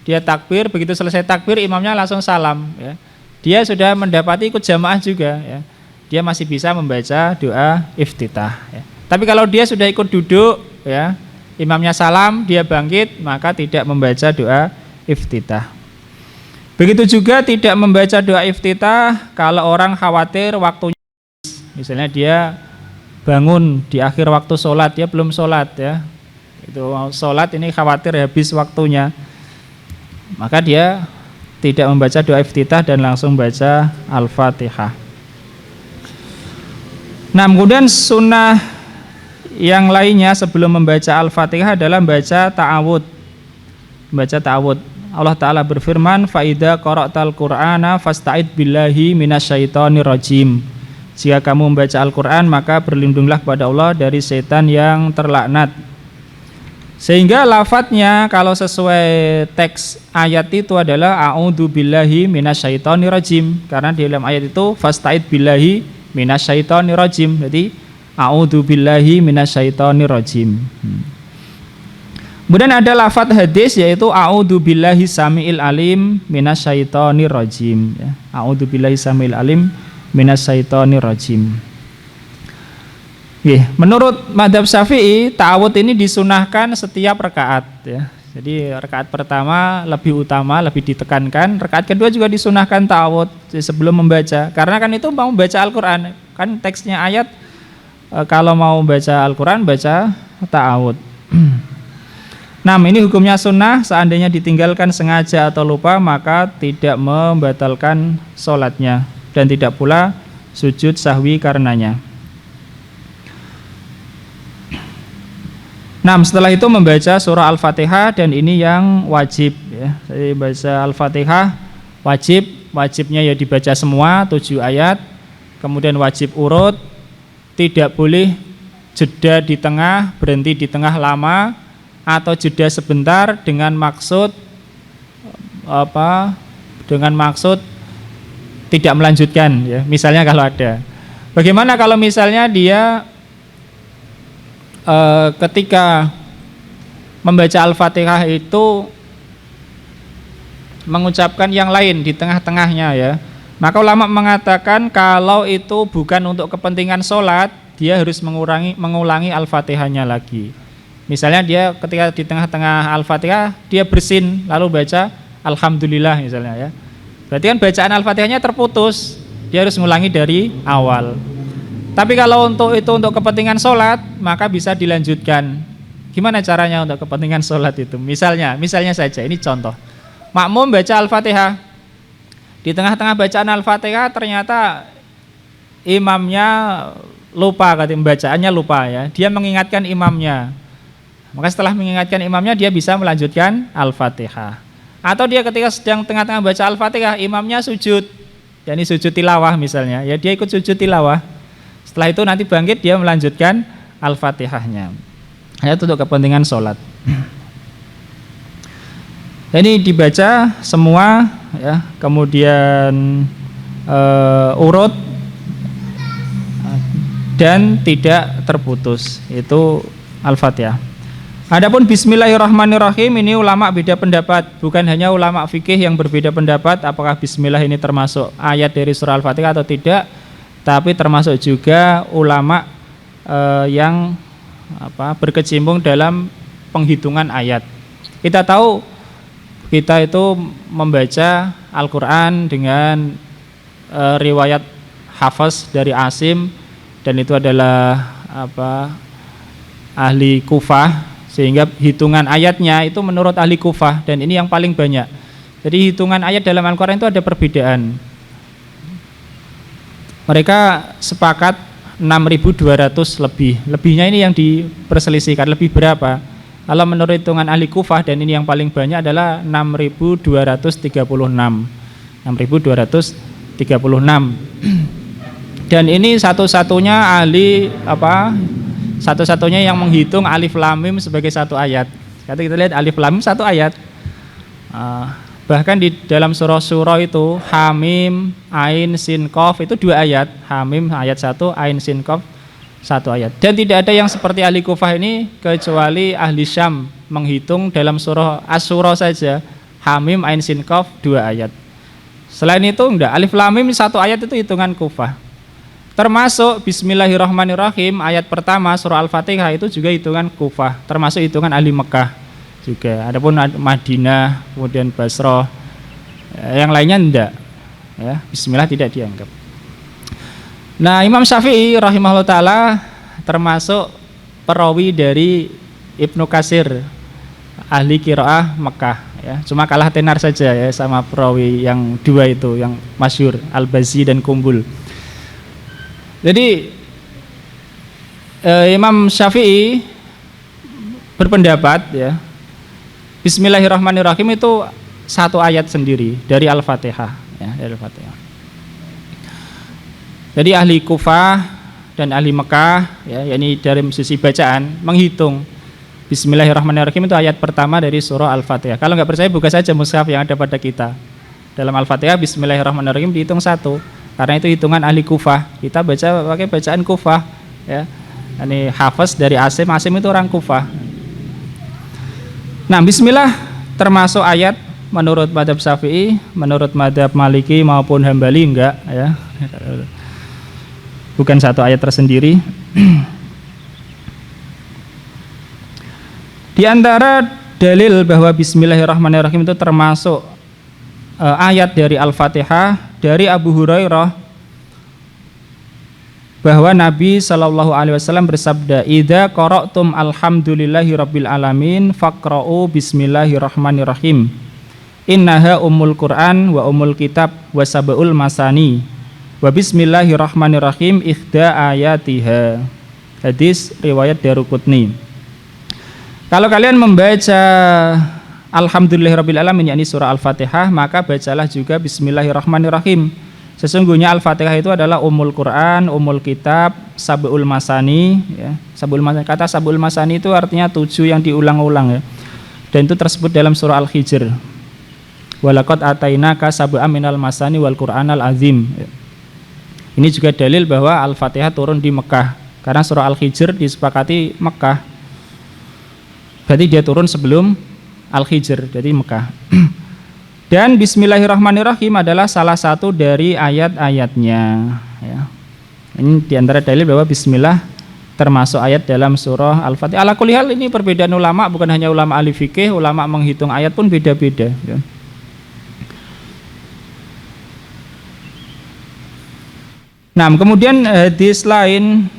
dia takbir, begitu selesai takbir imamnya langsung salam ya. Dia sudah mendapati ikut jamaah juga ya. Dia masih bisa membaca doa iftitah ya. Tapi kalau dia sudah ikut duduk ya, imamnya salam, dia bangkit, maka tidak membaca doa iftitah. Begitu juga tidak membaca doa iftitah kalau orang khawatir waktunya, misalnya dia bangun di akhir waktu sholat, dia belum sholat ya, itu sholat ini khawatir habis waktunya, maka dia tidak membaca doa iftitah dan langsung baca Al-Fatihah. Nah, kemudian sunnah yang lainnya sebelum membaca Al-Fatihah adalah membaca ta'awud. Membaca ta'awud. Allah Ta'ala berfirman, fa idza qara'tal Qur'ana fasta'id billahi minasyaitonir rajim. Jika kamu membaca Al-Quran, maka berlindunglah kepada Allah dari setan yang terlaknat. Sehingga lafadznya kalau sesuai teks ayat itu adalah a'udzu billahi minasyaitonir rajim, karena di dalam ayat itu fasta'id billahi minasyaitonir rajim. Jadi a'udzu billahi minasyaitonir rajim. Kemudian ada lafadz hadis yaitu a'udzu billahi samiil alim minasyaitonir rajim, ya. A'udzu billahi samiil alim minasyaitonir rajim. Menurut mazhab Syafi'i, ta'awudz ini disunahkan setiap rakaat, ya. Jadi rakaat pertama lebih utama, lebih ditekankan. Rakaat kedua juga disunahkan ta'awudz sebelum membaca. Karena kan itu mau membaca Al-Qur'an, kan teksnya ayat kalau mau baca Al-Qur'an baca ta'awudz. Nah, ini hukumnya sunnah, seandainya ditinggalkan sengaja atau lupa maka tidak membatalkan sholatnya dan tidak pula sujud sahwi karenanya. Nah, setelah itu membaca surah Al-Fatihah, dan ini yang wajib, ya. Jadi baca Al-Fatihah wajibnya ya dibaca semua 7 ayat. Kemudian wajib urut, tidak boleh jeda di tengah, berhenti di tengah lama, atau jeda sebentar dengan maksud dengan maksud tidak melanjutkan, ya. Misalnya kalau ada. Bagaimana kalau misalnya dia ketika membaca Al-Fatihah itu mengucapkan yang lain di tengah-tengahnya, ya. Maka ulama mengatakan kalau itu bukan untuk kepentingan sholat, dia harus mengulangi Al-Fatihahnya lagi. Misalnya dia ketika di tengah-tengah Al-Fatihah dia bersin lalu baca Alhamdulillah misalnya, ya. Berarti kan bacaan Al-Fatihahnya terputus, dia harus mengulangi dari awal. Tapi kalau untuk kepentingan sholat, maka bisa dilanjutkan. Gimana caranya untuk kepentingan sholat itu? Misalnya saja, ini contoh. Makmum baca Al-Fatihah, di tengah-tengah bacaan Al-Fatihah ternyata imamnya lupa, bacaannya lupa, ya. Dia mengingatkan imamnya. Maka setelah mengingatkan imamnya dia bisa melanjutkan Al-Fatihah. Atau dia ketika sedang tengah-tengah baca Al-Fatihah, imamnya sujud, ya, ini sujud tilawah misalnya, ya, dia ikut sujud tilawah. Setelah itu nanti bangkit dia melanjutkan Al-Fatihahnya. Itu untuk kepentingan sholat. Ini dibaca semua, ya, kemudian urut dan tidak terputus. Itu Al-Fatihah. Adapun Bismillahirrahmanirrahim, ini ulama beda pendapat. Bukan hanya ulama fikih yang berbeda pendapat apakah Bismillah ini termasuk ayat dari surah Al-Fatihah atau tidak, tapi termasuk juga ulama yang berkecimpung dalam penghitungan ayat. Kita tahu kita itu membaca Al-Quran dengan riwayat Hafs dari Asim, dan itu adalah ahli Kufah, sehingga hitungan ayatnya itu menurut ahli Kufah, dan ini yang paling banyak. Jadi hitungan ayat dalam Al-Quran itu ada perbedaan. Mereka sepakat 6.200 lebih. Lebihnya ini yang diperselisihkan, lebih berapa? Kalau menurut hitungan ahli Kufah, dan ini yang paling banyak adalah 6.236. 6.236. Dan ini satu-satunya ahli satu-satunya yang menghitung alif lam mim sebagai satu ayat. Kata kita lihat alif lam mim satu ayat. Bahkan di dalam surah-surah itu Hamim, Ain, Sin, Qaf itu 2 ayat. Hamim ayat 1, Ain, Sin, Qaf 1 ayat. Dan tidak ada yang seperti ahli Kufah ini kecuali ahli Syam menghitung dalam surah Asy-Syura saja Hamim, Ain, Sin, Qaf 2 ayat. Selain itu enggak, alif lam mim 1 ayat itu hitungan Kufah. Termasuk Bismillahirrahmanirrahim ayat pertama surah Al-Fatihah itu juga hitungan Kufah, termasuk hitungan ahli Mekah juga. Adapun Madinah, kemudian Basrah, yang lainnya enggak, ya, Bismillah tidak dianggap. Nah, Imam Syafi'i rahimahullah ta'ala termasuk perawi dari Ibnu Katsir, ahli qiraah Mekah, ya. Cuma kalah tenar saja, ya, sama perawi yang 2 itu yang masyhur, Al-Bazzi dan Kumbul. Jadi Imam Syafi'i berpendapat, ya, Bismillahirrahmanirrahim itu 1 ayat sendiri dari Al-Fatihah, ya, dari Al-Fatihah. Jadi ahli Kufah dan ahli Mekah ya, yakni dari sisi bacaan menghitung Bismillahirrahmanirrahim itu ayat pertama dari surah Al-Fatihah. Kalau nggak percaya buka saja mushaf yang ada pada kita. Dalam Al-Fatihah Bismillahirrahmanirrahim dihitung satu. Karena itu hitungan ahli Kufah. Kita baca pakai bacaan Kufah ya. Ini Hafiz dari Asim itu orang Kufah. Nah, bismillah termasuk ayat menurut mazhab Syafi'i, menurut mazhab Maliki maupun Hambali enggak ya. Bukan satu ayat tersendiri. Di antara dalil bahwa Bismillahirrahmanirrahim itu termasuk ayat dari Al-Fatihah dari Abu Hurairah bahwa Nabi SAW bersabda, "Idza qara'tum alhamdulillahirabbil alamin faqra'u bismillahirrahmanirrahim. Innaha ummul Qur'an wa ummul kitab wa sab'ul masani. Wa bismillahirrahmanirrahim ikhda ayatiha." Hadis riwayat Daruqutni. Kalau kalian membaca alhamdulillahirabbil alamin yakni surah Al-Fatihah, maka bacalah juga bismillahirrahmanirrahim. Sesungguhnya Al-Fatihah itu adalah Ummul Quran, Ummul Kitab, Sab'ul Masani ya. Sab'ul Masani, kata Sab'ul Masani itu artinya 7 yang diulang-ulang ya. Dan itu tersebut dalam surah Al-Hijr. Walaqad atainaka sab'am minal masani wal Qur'anal azim ya. Ini juga dalil bahwa Al-Fatihah turun di Mekah. Karena surah Al-Hijr disepakati Mekah. Berarti dia turun sebelum Al-Hijr, jadi Mekah. Dan Bismillahirrahmanirrahim adalah salah satu dari ayat-ayatnya ya. Ini diantara dalil bahwa Bismillah termasuk ayat dalam surah Al-Fatihah. Ala kulli hal ini perbedaan ulama, bukan hanya ulama ahli fikih, ulama menghitung ayat pun beda-beda ya. Nah, kemudian hadis lain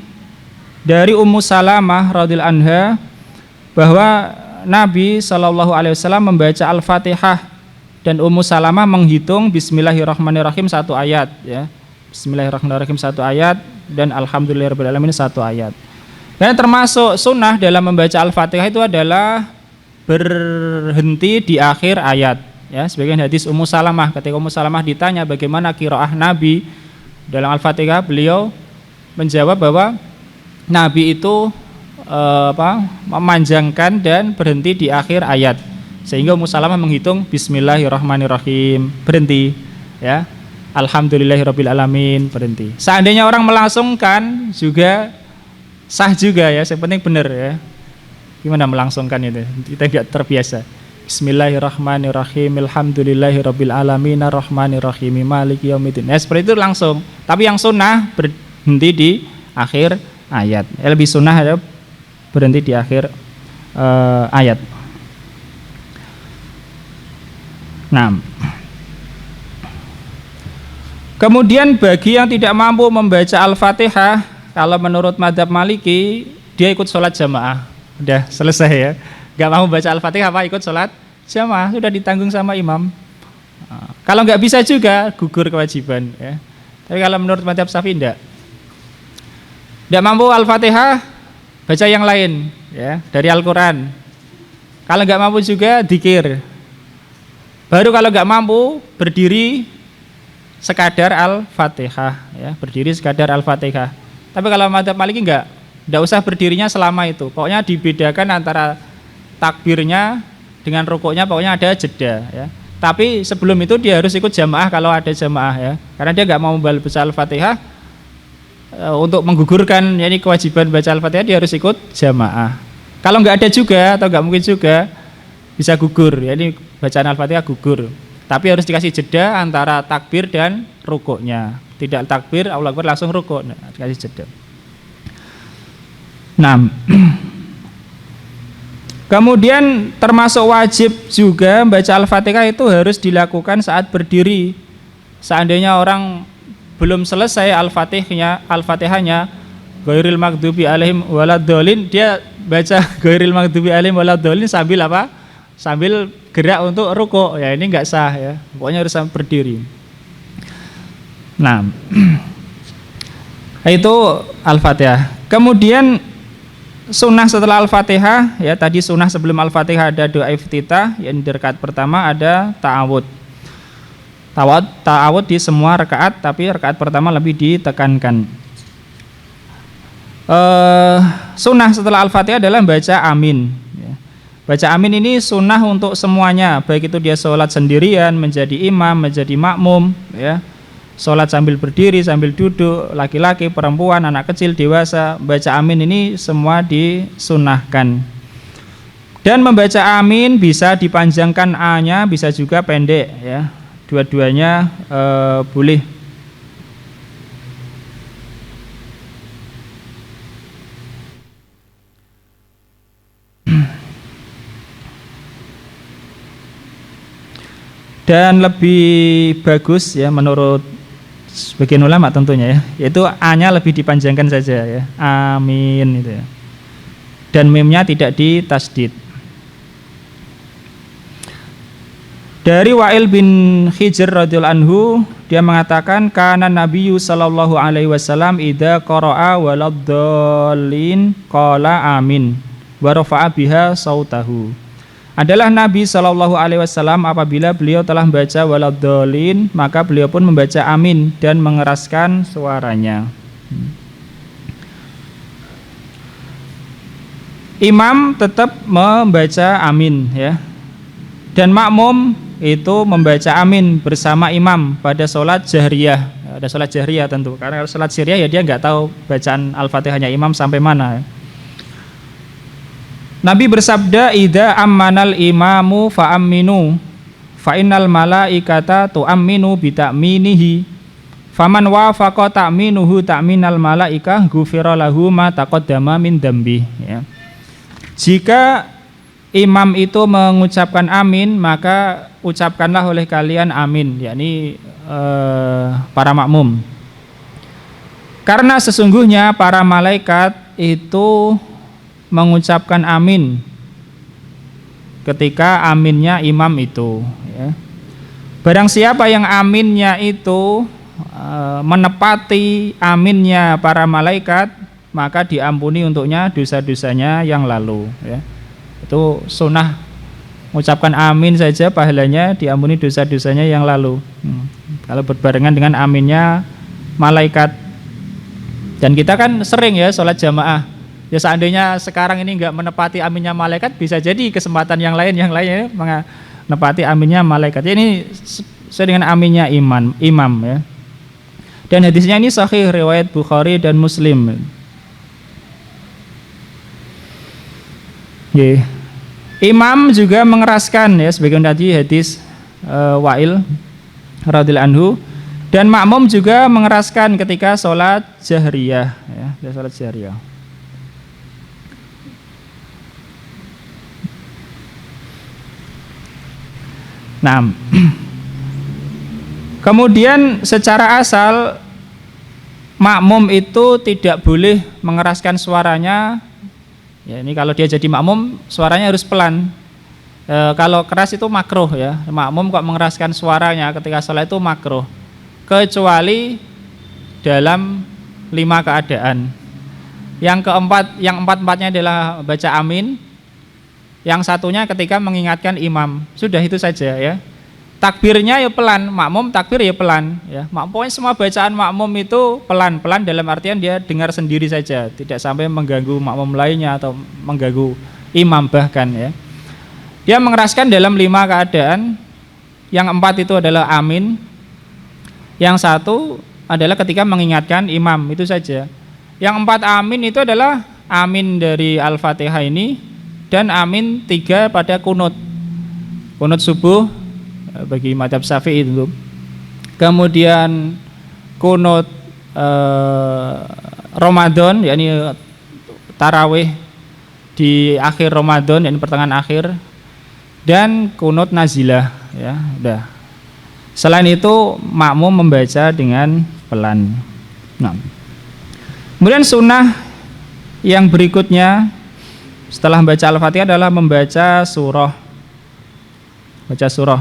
dari Ummu Salamah radhiyallahu anha bahwa Nabi SAW membaca Al-Fatihah dan Ummu Salamah menghitung Bismillahirrahmanirrahim satu ayat ya. Bismillahirrahmanirrahim satu ayat dan Alhamdulillahirabbil alamin satu ayat. Dan termasuk sunnah dalam membaca Al-Fatihah itu adalah berhenti di akhir ayat ya. Sebagian hadis Ummu Salamah, ketika Ummu Salamah ditanya bagaimana qiraah Nabi dalam Al-Fatihah, beliau menjawab bahwa Nabi itu memanjangkan dan berhenti di akhir ayat, sehingga Ummu Salamah menghitung Bismillahirrahmanirrahim berhenti ya, Alhamdulillahirabbil alamin berhenti. Seandainya orang melangsungkan juga sah juga ya, yang penting benar ya. Gimana melangsungkan itu? Kita enggak terbiasa. Bismillahirrahmanirrahim alhamdulillahirabbil alamin arrahmanirrahim maliki yaumiddin. Ya, seperti itu langsung. Tapi yang sunnah berhenti di akhir ayat. Lebih sunnah ya, berhenti di akhir ayat. Nah, kemudian bagi yang tidak mampu membaca Al-Fatihah, kalau menurut mazhab Maliki dia ikut sholat jamaah. Udah selesai ya. Gak mau baca Al-Fatihah apa ikut sholat jamaah, sudah ditanggung sama imam. Kalau nggak bisa juga gugur kewajiban ya. Tapi kalau menurut mazhab Syafi'i tidak mampu Al-Fatihah, baca yang lain ya dari Al-Quran. Kalau nggak mampu juga dzikir. Baru kalau nggak mampu berdiri sekadar Al-Fatihah ya, berdiri sekadar Al-Fatihah. Tapi kalau mazhab Maliki nggak usah berdirinya selama itu. Pokoknya dibedakan antara takbirnya dengan rukuknya, pokoknya ada jeda ya. Tapi sebelum itu dia harus ikut jamaah kalau ada jamaah ya. Karena dia nggak mau baca Al-Fatihah, untuk menggugurkan yakni kewajiban baca Al-Fatihah dia harus ikut jamaah. Kalau nggak ada juga atau nggak mungkin juga bisa gugur, yakni bacaan Al-Fatihah gugur. Tapi harus dikasih jeda antara takbir dan rukuknya. Tidak takbir, Allahu Akbar langsung rukuk, nah, dikasih jeda. Nah, kemudian termasuk wajib juga baca Al-Fatihah itu harus dilakukan saat berdiri. Seandainya orang belum selesai Al-Fatihahnya ghairil maghdubi alaihim waladdallin, dia baca ghairil maghdubi alaihim waladdallin sambil apa? Sambil gerak untuk rukuk. Ya ini enggak sah ya. Pokoknya harus berdiri. Nah, itu Al-Fatihah. Kemudian sunnah setelah Al-Fatihah ya, tadi sunnah sebelum Al-Fatihah ada doa iftitah, yang di rakaat pertama ada ta'awud. Ta'awud di semua rakaat, tapi rakaat pertama lebih ditekankan. Sunnah setelah Al-Fatihah adalah baca amin. Baca amin ini sunnah untuk semuanya, baik itu dia sholat sendirian, menjadi imam, menjadi makmum, ya. Sholat sambil berdiri, sambil duduk, laki-laki, perempuan, anak kecil, dewasa, baca amin ini semua disunnahkan. Dan membaca amin bisa dipanjangkan A-nya, bisa juga pendek, ya. Dua-duanya boleh. Dan lebih bagus ya menurut sebagian ulama tentunya ya, yaitu A-nya lebih dipanjangkan saja ya, amin itu ya. Dan mimnya tidak ditasdid. Dari Wa'il bin Hijr radhiyallahu anhu, dia mengatakan kana Nabiyyu sallallahu alaihi wasallam idza qara'a waladdallin qala amin wa rafa'a biha sautahu. Adalah Nabi Shallallahu Alaihi Wasallam apabila beliau telah membaca waladdallin, maka beliau pun membaca amin dan mengeraskan suaranya. Imam tetap membaca amin ya, dan makmum itu membaca amin bersama imam pada sholat jahriyah. Ada sholat jahriyah tentu, karena kalau sholat sirriyah ya dia nggak tahu bacaan Al-Fatihahnya imam sampai mana. Nabi bersabda, idza ammanal imamu fa'amminu fa innal malaikata tu'amminu bi ta'minihi faman wafaqa ta'minuhu ta'minal malaikah ghufira lahu ma taqaddama min dambi ya. Jika imam itu mengucapkan amin, maka ucapkanlah oleh kalian amin, yakni para makmum. Karena sesungguhnya para malaikat itu mengucapkan amin ketika aminnya imam itu ya. Barang siapa yang aminnya itu menepati aminnya para malaikat, maka diampuni untuknya dosa-dosanya yang lalu ya. Itu sunnah, mengucapkan amin saja pahalanya diampuni dosa-dosanya yang lalu. Kalau berbarengan dengan aminnya malaikat. Dan kita kan sering ya sholat jamaah. Ya seandainya sekarang ini enggak menepati aminnya malaikat, bisa jadi kesempatan yang lain ya, menepati aminnya malaikat. Ya, ini sesuai dengan aminnya imam ya. Dan hadisnya ini sahih riwayat Bukhari dan Muslim. Yeah. Imam juga mengeraskan ya, sebagian tadi hadis Wa'il radhiyallahu anhu, dan makmum juga mengeraskan ketika sholat jahriyah ya, sholat jahriyah. Nah, kemudian secara asal makmum itu tidak boleh mengeraskan suaranya. Ya, ini kalau dia jadi makmum suaranya harus pelan. Kalau keras itu makruh ya. Makmum kok mengeraskan suaranya ketika sholat itu makruh. Kecuali dalam 5 keadaan. Yang empat-empatnya adalah baca amin. Yang satunya ketika mengingatkan imam. Sudah itu saja ya. Takbirnya ya pelan, makmum takbir ya pelan ya. Pokoknya semua bacaan makmum itu pelan-pelan, dalam artian dia dengar sendiri saja, tidak sampai mengganggu makmum lainnya atau mengganggu imam bahkan ya. Dia mengeraskan dalam 5 keadaan. Yang 4 itu adalah amin. Yang 1 adalah ketika mengingatkan imam, itu saja. Yang 4 amin itu adalah amin dari Al-Fatihah ini, dan amin 3 pada kunut subuh bagi mazhab Syafi'i itu. Kemudian kunut Ramadan, yakni tarawih di akhir Ramadan, yakni pertengahan akhir, dan kunut nazilah ya, udah. Selain itu makmum membaca dengan pelan. Nah, kemudian sunnah yang berikutnya setelah membaca Al-Fatihah adalah membaca surah. Baca surah.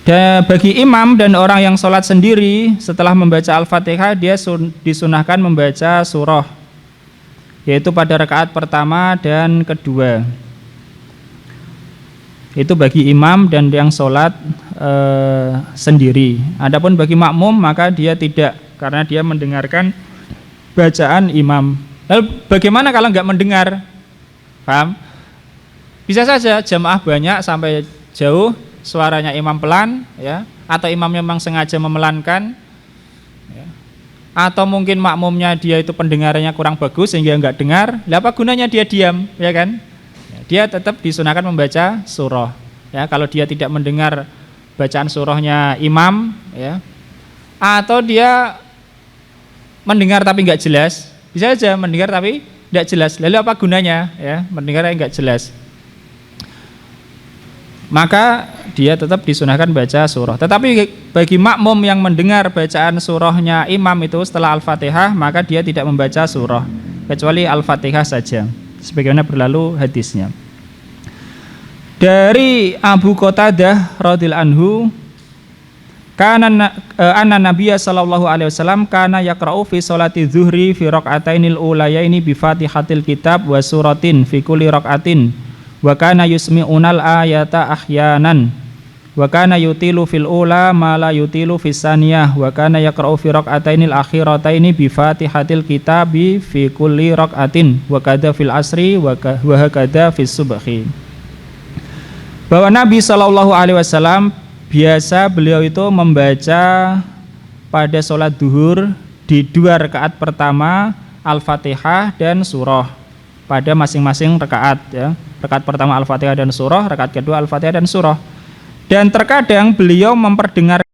Dan bagi imam dan orang yang sholat sendiri, setelah membaca Al-Fatihah dia disunahkan membaca surah, yaitu pada rakaat pertama dan kedua. Itu bagi imam dan yang sholat sendiri. Adapun bagi makmum maka dia tidak, karena dia mendengarkan bacaan imam. Lalu bagaimana kalau nggak mendengar? Paham? Bisa saja jamaah banyak sampai jauh, suaranya imam pelan, ya, atau imam memang sengaja memelankan, ya. Atau mungkin makmumnya dia itu pendengarannya kurang bagus sehingga nggak dengar. Lah apa gunanya dia diam, ya kan? Dia tetap disunahkan membaca surah. Ya, kalau dia tidak mendengar bacaan surahnya imam, ya, atau dia mendengar tapi nggak jelas, bisa saja mendengar tapi nggak jelas. Lalu apa gunanya? Ya, mendengar yang nggak jelas. Maka dia tetap disunahkan baca surah. Tetapi bagi makmum yang mendengar bacaan surahnya imam itu setelah Al-Fatihah, maka dia tidak membaca surah kecuali Al-Fatihah saja, sebagaimana berlalu hadisnya. Dari Abu Qatadah radhiyallahu anhu, kana anna Nabiya sallallahu alaihi wasallam kana yaqra'u fi sholati dzuhri fi raq'atainil ulayaini bi Fatihatil kitab wa suratin fi kulli raq'atin wa kana yusmi'unal ayata ahyanan wa kana yutilu fil ula ma la yutilu fis saniyah wa kana yaqra'u fi raq'atainil akhirataini bi Fatihatil kitabi fi kulli raq'atin wa kadza fil asri wa hakadza fis subhi. Bahwa Nabi sallallahu alaihi wasallam biasa beliau itu membaca pada sholat duhur di 2 rakaat pertama Al-Fatihah dan surah pada masing-masing rakaat, ya. Rakaat pertama Al-Fatihah dan surah, rakaat kedua Al-Fatihah dan surah. Dan terkadang beliau memperdengarkan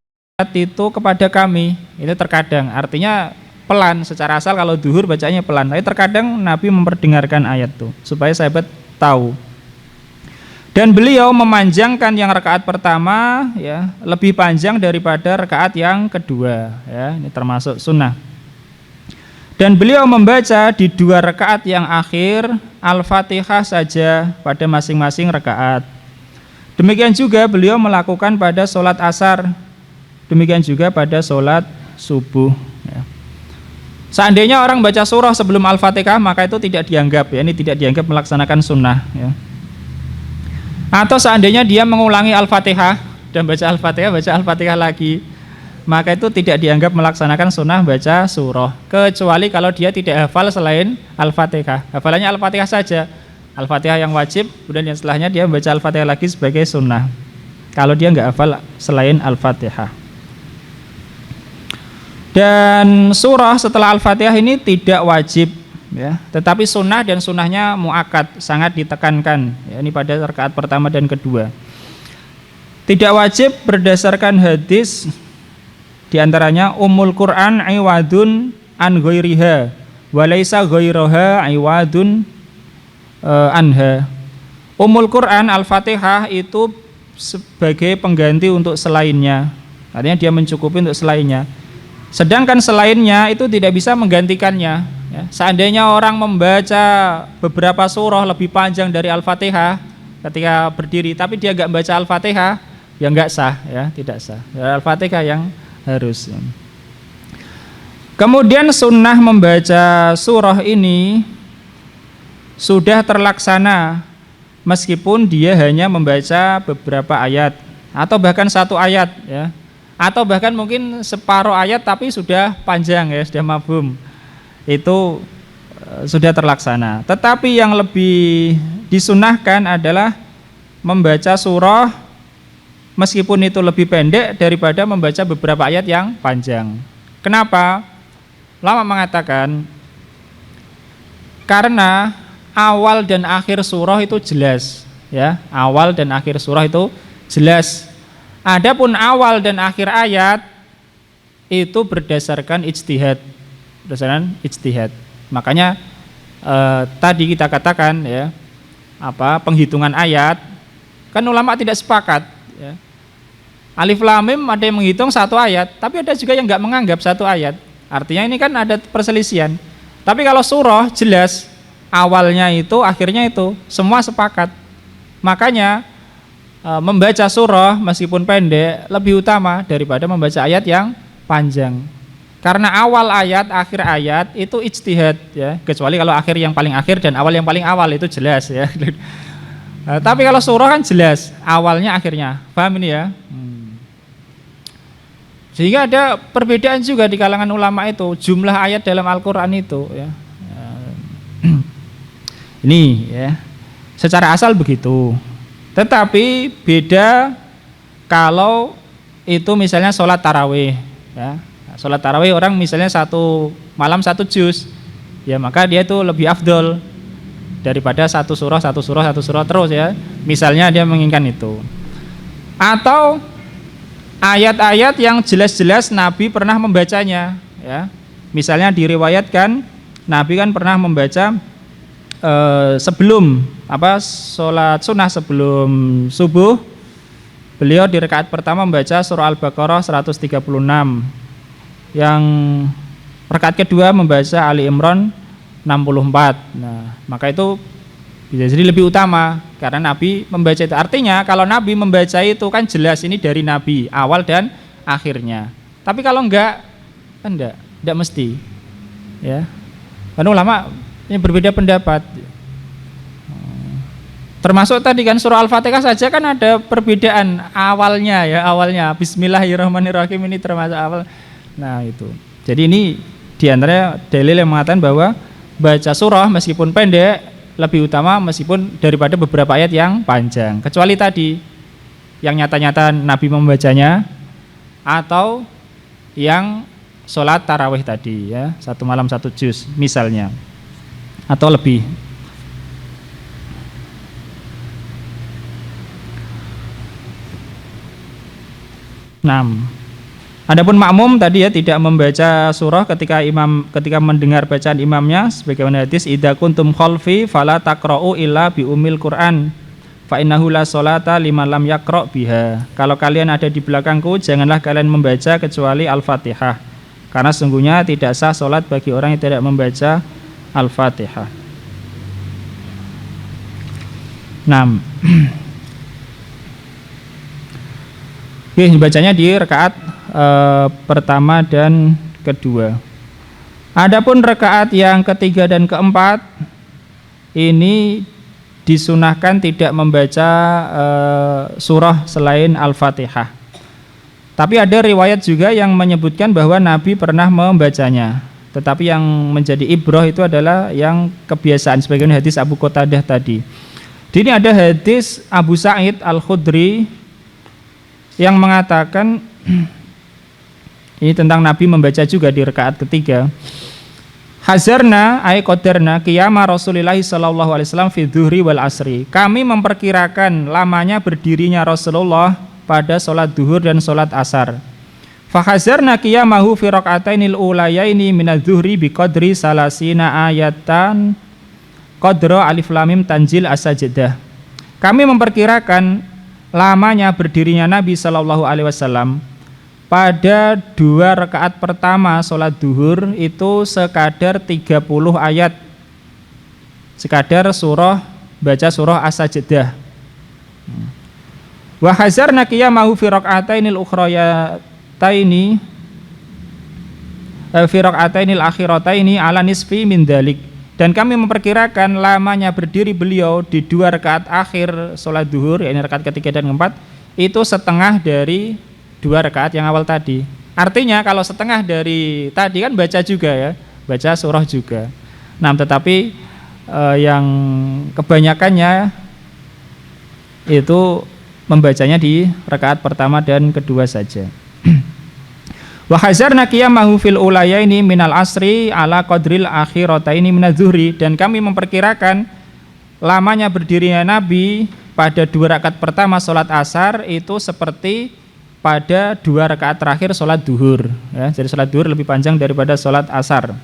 itu kepada kami. Itu terkadang, artinya pelan. Secara asal kalau duhur bacanya pelan, tapi terkadang Nabi memperdengarkan ayat itu supaya sahabat tahu. Dan beliau memanjangkan yang rakaat pertama, ya, lebih panjang daripada rakaat yang kedua, ya. Ini termasuk sunnah. Dan beliau membaca di 2 rakaat yang akhir Al-Fatihah saja pada masing-masing rakaat. Demikian juga beliau melakukan pada sholat asar, demikian juga pada sholat subuh, ya. Seandainya orang baca surah sebelum Al-Fatihah, maka itu tidak dianggap, ya, ini tidak dianggap melaksanakan sunnah, ya. Atau seandainya dia mengulangi Al-Fatihah dan baca Al-Fatihah lagi, maka itu tidak dianggap melaksanakan sunnah baca surah, kecuali kalau dia tidak hafal selain Al-Fatihah. Hafalannya Al-Fatihah saja, Al-Fatihah yang wajib, kemudian yang setelahnya dia baca Al-Fatihah lagi sebagai sunnah, kalau dia nggak hafal selain Al-Fatihah. Dan surah setelah Al-Fatihah ini tidak wajib, ya, tetapi sunnah, dan sunnahnya muakkad, sangat ditekankan, ya, ini pada rakaat pertama dan kedua. Tidak wajib berdasarkan hadis, diantaranya Ummul Quran iwadun an ghairiha wa laisa ghairuha iwadun anha. Ummul Quran Al-Fatihah itu sebagai pengganti untuk selainnya, artinya dia mencukupi untuk selainnya, sedangkan selainnya itu tidak bisa menggantikannya. Ya, seandainya orang membaca beberapa surah lebih panjang dari Al-Fatihah ketika berdiri, tapi dia nggak baca Al-Fatihah, ya nggak sah, ya, tidak sah. Ya, Al-Fatihah yang harus. Kemudian sunnah membaca surah ini sudah terlaksana meskipun dia hanya membaca beberapa ayat atau bahkan 1 ayat, ya, atau bahkan mungkin separuh ayat tapi sudah panjang, ya, sudah mafhum. Itu sudah terlaksana. Tetapi yang lebih disunahkan adalah membaca surah meskipun itu lebih pendek daripada membaca beberapa ayat yang panjang. Kenapa? Ulama mengatakan karena awal dan akhir surah itu jelas, ya, awal dan akhir surah itu jelas. Adapun awal dan akhir ayat itu berdasarkan ijtihad. Makanya tadi kita katakan, ya, penghitungan ayat kan ulama tidak sepakat, ya. Alif Lam Mim ada yang menghitung 1 ayat, tapi ada juga yang nggak menganggap 1 ayat. Artinya ini kan ada perselisihan. Tapi kalau surah jelas awalnya itu, akhirnya itu, semua sepakat. Makanya membaca surah meskipun pendek lebih utama daripada membaca ayat yang panjang. Karena awal ayat, akhir ayat itu ijtihad, ya, kecuali kalau akhir yang paling akhir dan awal yang paling awal itu jelas, ya. Tapi kalau surah kan jelas awalnya akhirnya, paham ini ya? Sehingga ada perbedaan juga di kalangan ulama itu jumlah ayat dalam Al-Quran itu ya. Ini ya, secara asal begitu. Tetapi beda kalau itu misalnya sholat tarawih ya. Sholat tarawih orang misalnya satu malam satu juz, ya maka dia itu lebih afdol daripada satu surah terus ya. Misalnya dia menginginkan itu. Atau ayat-ayat yang jelas-jelas Nabi pernah membacanya ya. Misalnya diriwayatkan Nabi kan pernah membaca sebelum sholat sunnah sebelum subuh, beliau di rakaat pertama membaca surah Al-Baqarah 136, yang rakaat kedua membaca Ali Imran 64. Nah, maka itu bisa jadi lebih utama karena Nabi membaca itu. Artinya kalau Nabi membaca itu kan jelas ini dari Nabi awal dan akhirnya. Tapi kalau enggak mesti. Ya. Karena ulama ini berbeda pendapat. Termasuk tadi kan surah Al-Fatihah saja kan ada perbedaan awalnya Bismillahirrahmanirrahim ini termasuk awal. Nah, itu. Jadi ini diantaranya dalil yang mengatakan bahwa baca surah meskipun pendek lebih utama meskipun daripada beberapa ayat yang panjang. Kecuali tadi yang nyata-nyata Nabi membacanya atau yang sholat tarawih tadi ya, satu malam satu juz misalnya atau lebih. Adapun makmum tadi ya tidak membaca surah ketika mendengar bacaan imamnya sebagaimana hadis idza kuntum khalfi fala taqra'u illa bi ummil Qur'an fa innahu la sholata liman lam yaqra' biha. Kalau kalian ada di belakangku janganlah kalian membaca kecuali Al-Fatihah karena sungguhnya tidak sah salat bagi orang yang tidak membaca Al-Fatihah. Bacanya di rakaat pertama dan kedua. Adapun rakaat yang ketiga dan keempat ini disunahkan tidak membaca surah selain Al-Fatihah. Tapi ada riwayat juga yang menyebutkan bahwa Nabi pernah membacanya. Tetapi yang menjadi ibrah itu adalah yang kebiasaan sebagaimana hadis Abu Qatadah tadi. Di sini ada hadis Abu Sa'id Al-Khudri yang mengatakan ini tentang Nabi membaca juga di rakaat ketiga. Hazarna ay qadarna qiyama Rasulillah sallallahu alaihi wasallam fi dhuhri wal asri. Kami memperkirakan lamanya berdirinya Rasulullah pada salat duhur dan salat asar. Fa hazarna qiyamahu fi rakaatainil ulayaini minadz-dzuhri biqadri salasina ayatan qadra alif lam mim tanzil as-sajdah. Kami memperkirakan lamanya berdirinya Nabi Shallallahu Alaihi Wasallam pada 2 rakaat pertama sholat duhur itu sekadar 30 ayat, sekadar baca surah As-Sajdah. Wa hazarna qiyamahu fi raka'atainil ukhrayataini fi raka'atainil akhirataini ala nisfi min dzalik. Dan kami memperkirakan lamanya berdiri beliau di 2 rakaat akhir sholat duhur, yakni rakaat ketiga dan keempat, itu setengah dari 2 rakaat yang awal tadi. Artinya kalau setengah dari tadi kan baca juga ya, baca surah juga. Tetapi yang kebanyakannya itu membacanya di rakaat pertama dan kedua saja. Wa hazarna qiyamahu fil ulayaini minal asri ala qadril akhirataini minadz-dzuhri. Dan kami memperkirakan lamanya berdirinya Nabi pada 2 rakaat pertama sholat asar itu seperti pada 2 rakaat terakhir sholat duhur ya. Jadi sholat duhur lebih panjang daripada sholat asar.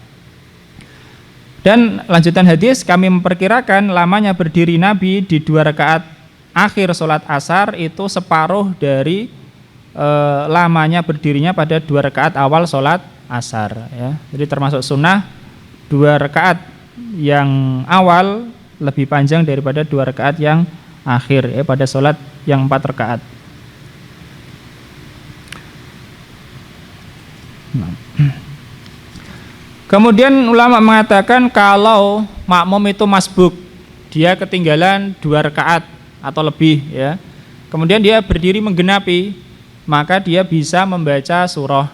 Dan lanjutan hadis, kami memperkirakan lamanya berdiri Nabi di 2 rakaat akhir sholat asar itu separuh dari lamanya berdirinya pada 2 rakaat awal sholat asar ya. Jadi termasuk sunnah 2 rakaat yang awal lebih panjang daripada 2 rakaat yang akhir ya, pada sholat yang 4 rakaat. Kemudian ulama mengatakan kalau makmum itu masbuk, dia ketinggalan 2 rakaat atau lebih ya. Kemudian dia berdiri menggenapi, maka dia bisa membaca surah.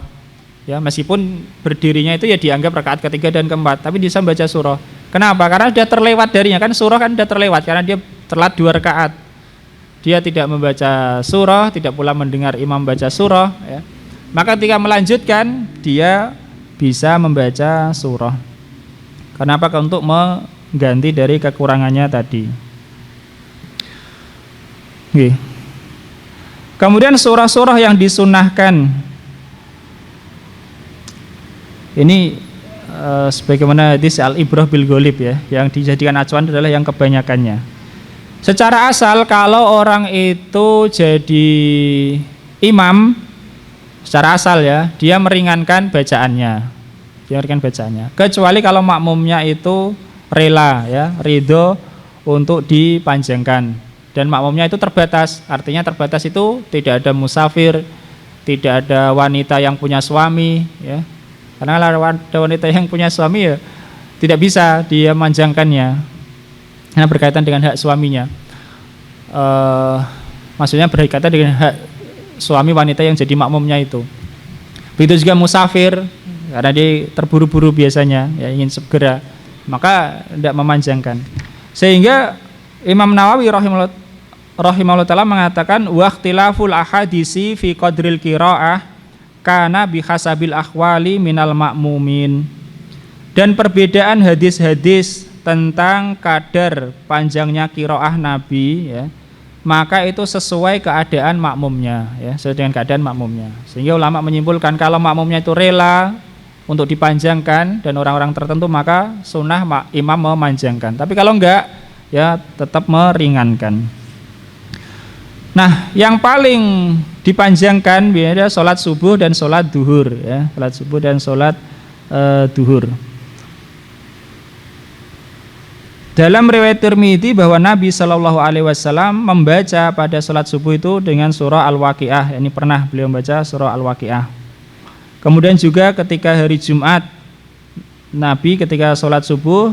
Ya, meskipun berdirinya itu ya dianggap rakaat ketiga dan keempat, tapi bisa membaca surah. Kenapa? Karena sudah terlewat darinya, kan surah kan sudah terlewat karena dia telat 2 rakaat. Dia tidak membaca surah, tidak pula mendengar imam baca surah ya. Maka ketika melanjutkan dia bisa membaca surah. Kenapa? Untuk mengganti dari kekurangannya tadi. Oke. Kemudian surah-surah yang disunahkan ini sebagaimana hadis al-ibrah bil ghalib ya, yang dijadikan acuan adalah yang kebanyakannya. Secara asal kalau orang itu jadi imam secara asal ya, dia meringankan bacaannya. Kecuali kalau makmumnya itu rela ya, ridho untuk dipanjangkan. Dan makmumnya itu terbatas, artinya terbatas itu tidak ada musafir, tidak ada wanita yang punya suami ya. Karena ada wanita yang punya suami ya tidak bisa dia manjangkannya karena berkaitan dengan hak suaminya. Maksudnya berkaitan dengan hak suami wanita yang jadi makmumnya itu. Begitu juga musafir karena dia terburu-buru biasanya ya, ingin segera, maka tidak memanjangkan. Sehingga Imam Nawawi rahimahullah taala mengatakan waqtilaful ahadisi fi qadril qiraah kana bihasabil akhwali minal ma'mumin. Dan perbedaan hadis-hadis tentang kadar panjangnya qiraah Nabi ya, maka itu sesuai keadaan makmumnya ya, sesuai dengan keadaan makmumnya. Sehingga ulama menyimpulkan kalau makmumnya itu rela untuk dipanjangkan dan orang-orang tertentu, maka sunnah imam memanjangkan. Tapi kalau enggak ya tetap meringankan. Nah, yang paling dipanjangkan biasanya sholat subuh dan sholat duhur ya, sholat subuh dan sholat duhur. Dalam riwayat Tirmidzi bahwa Nabi Shallallahu Alaihi Wasallam membaca pada sholat subuh itu dengan surah Al-Waqiah. Ini pernah beliau membaca surah Al-Waqiah. Kemudian juga ketika hari Jumat, Nabi ketika sholat subuh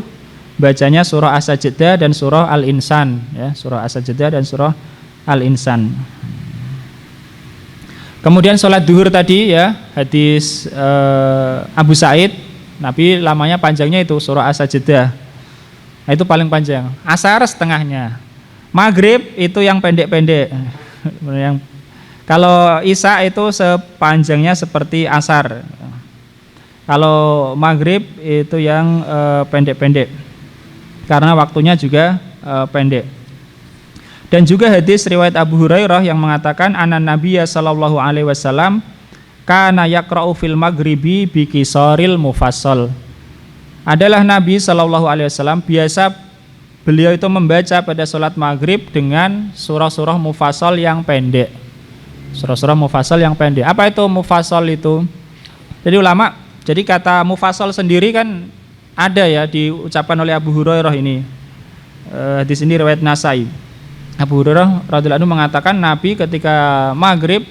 bacanya surah As-Sajdah dan surah Al-Insan ya, surah As-Sajdah dan surah Al-Insan. Kemudian sholat duhur tadi ya, hadis Abu Sa'id, Nabi lamanya panjangnya itu surah As-Sajdah. Nah, itu paling panjang. Asar setengahnya. Maghrib itu yang pendek-pendek. Kalau Isya itu sepanjangnya seperti asar. Kalau maghrib itu yang pendek-pendek. Karena waktunya juga pendek. Dan juga hadis riwayat Abu Hurairah yang mengatakan anan Nabiyya sallallahu alaihi wasallam kana yaqra'u fil maghribi bi qisaril mufassal. Adalah Nabi sallallahu alaihi wasallam biasa beliau itu membaca pada salat maghrib dengan surah-surah mufassal yang pendek. Surah-surah mufassal yang pendek. Apa itu mufassal itu? Jadi ulama, jadi kata mufassal sendiri kan ada ya diucapkan oleh Abu Hurairah ini. Hadis ini riwayat Nasai. Abu Hurairah radhiyallahu anhu mengatakan Nabi ketika maghrib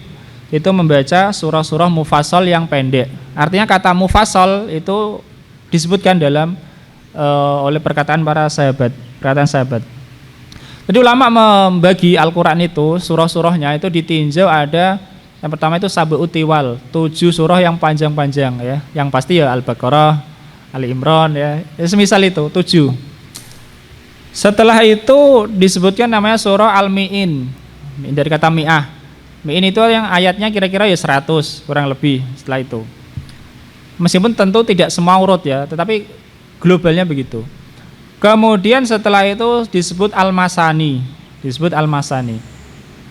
itu membaca surah-surah mufassal yang pendek. Artinya kata mufassal itu disebutkan dalam oleh perkataan para sahabat, perkataan sahabat. Jadi ulama membagi Al-Quran itu surah-surahnya itu ditinjau ada yang pertama itu sab'ut tiwal, 7 surah yang panjang-panjang ya. Yang pasti ya Al-Baqarah, Ali Imran ya semisal itu 7. Setelah itu disebutkan namanya surah Al-Mi'in, dari kata mi'ah. Mi'in itu yang ayatnya kira-kira ya 100 kurang lebih setelah itu. Meskipun tentu tidak semua urut ya, tetapi globalnya begitu. Kemudian setelah itu disebut Al-Masani,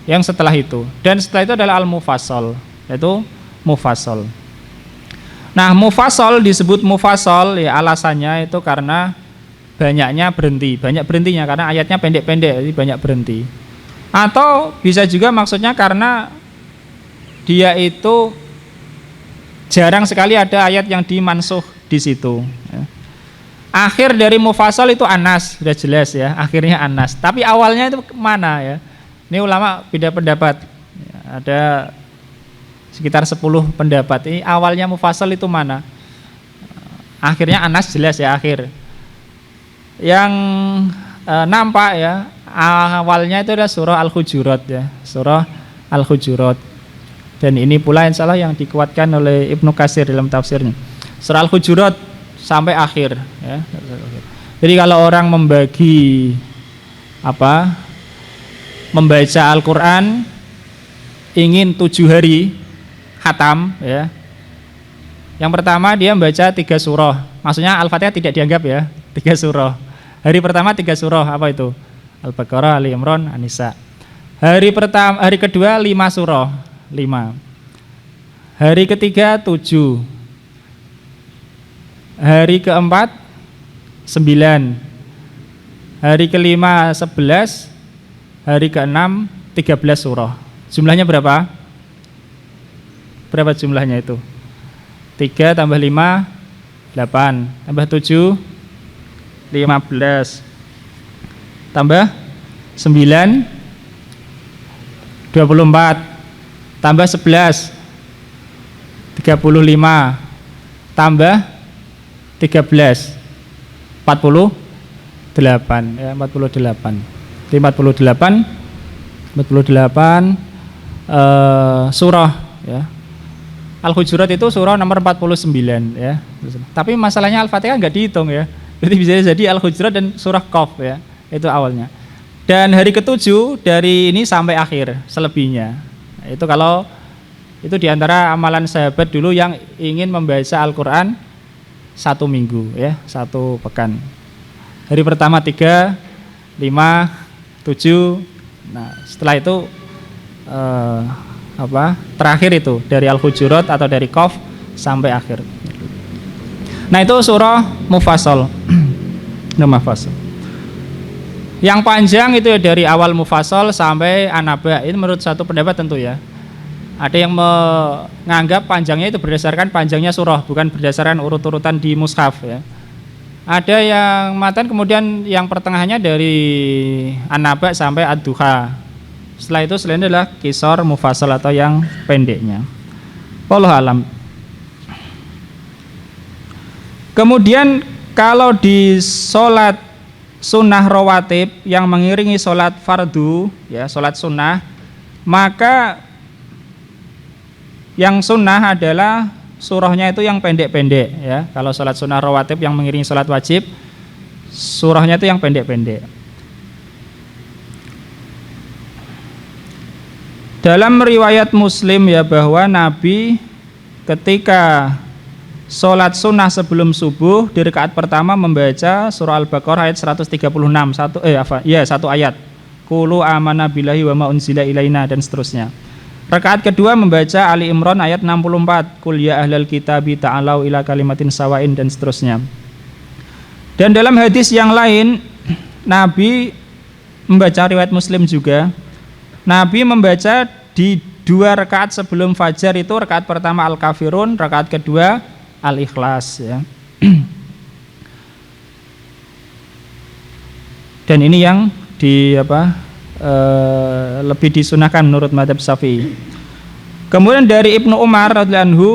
yang setelah itu. Dan setelah itu adalah Al-Mufassal, yaitu Mufassal. Nah, Mufassal disebut Mufassal ya alasannya itu karena banyak berhentinya karena ayatnya pendek-pendek, jadi banyak berhenti. Atau bisa juga maksudnya karena dia itu jarang sekali ada ayat yang dimansuh di situ. Akhir dari mufassal itu Anas, sudah jelas ya, akhirnya Anas. Tapi awalnya itu mana ya? Ini ulama beda pendapat. Ada sekitar 10 pendapat. Ini awalnya mufassal itu mana? Akhirnya Anas jelas ya akhir. Yang nampak ya awalnya itu adalah surah Al-Hujurat ya, surah Al-Hujurat. Dan ini pula insya Allah yang dikuatkan oleh Ibnu Katsir dalam tafsirnya. Surah Al-Hujurat sampai akhir ya. Jadi kalau orang membagi membaca Al-Quran ingin 7 hari khatam ya. Yang pertama dia membaca 3 surah. Maksudnya Al-Fatihah tidak dianggap ya, 3 surah. Hari pertama 3 surah, apa itu? Al-Baqarah, Ali Imran, An-Nisa. Hari kedua 5 surah, 5. Hari ketiga 7. Hari keempat 9. Hari kelima 11. Hari keenam 13 surah. Jumlahnya berapa? Berapa jumlahnya itu? 3 tambah 5 8 tambah 7 15 tambah 9 24 tambah 11 35 tambah 13 48 ya, 48 di 48 surah ya. Al-Hujurat itu surah nomor 49 ya. Tapi masalahnya Al-Fatihah enggak dihitung ya. Jadi bisa jadi Al-Hujurat dan surah Qaf ya. Itu awalnya. Dan hari ke-7 dari ini sampai akhir selebihnya. Itu kalau itu diantara amalan sahabat dulu yang ingin membaca Al-Quran 1 minggu ya, 1 pekan. Hari pertama 3, 5, 7. Nah, setelah itu terakhir itu dari Al-Hujurat atau dari Qaf sampai akhir. Nah, itu surah Mufassal. Mufassal. Yang panjang itu ya dari awal Mufassal sampai An-Naba. Ini menurut satu pendapat tentu ya. Ada yang menganggap panjangnya itu berdasarkan panjangnya surah, bukan berdasarkan urut-urutan di mushaf ya. Ada yang matan kemudian yang pertengahannya dari An-Naba sampai Ad-Duha. Setelah itu selain adalah Qisar, Mufassal atau yang pendeknya. Wallahu alam. Kemudian kalau di sholat sunnah rawatib yang mengiringi sholat fardu ya, sholat sunnah, maka yang sunnah adalah surahnya itu yang pendek-pendek ya. Kalau sholat sunnah rawatib yang mengiringi sholat wajib, surahnya itu yang pendek-pendek. Dalam riwayat Muslim ya, bahwa Nabi ketika sholat sunnah sebelum subuh di rakaat pertama membaca surah Al-Baqarah ayat 136, satu ayat. Qulu amanna billahi wa ma unzila ilaina dan seterusnya. Rakaat kedua membaca Ali Imran ayat 64, Qul ya ahlal kitabi ta'alau ila kalimatin sawain dan seterusnya. Dan dalam hadis yang lain Nabi membaca, riwayat Muslim juga, Nabi membaca di 2 rakaat sebelum fajar itu, rakaat pertama Al-Kafirun, rakaat kedua Al-Ikhlas ya. Dan ini yang lebih disunahkan menurut mazhab Syafi'i. Kemudian dari Ibnu Umar radhiyallahu anhu,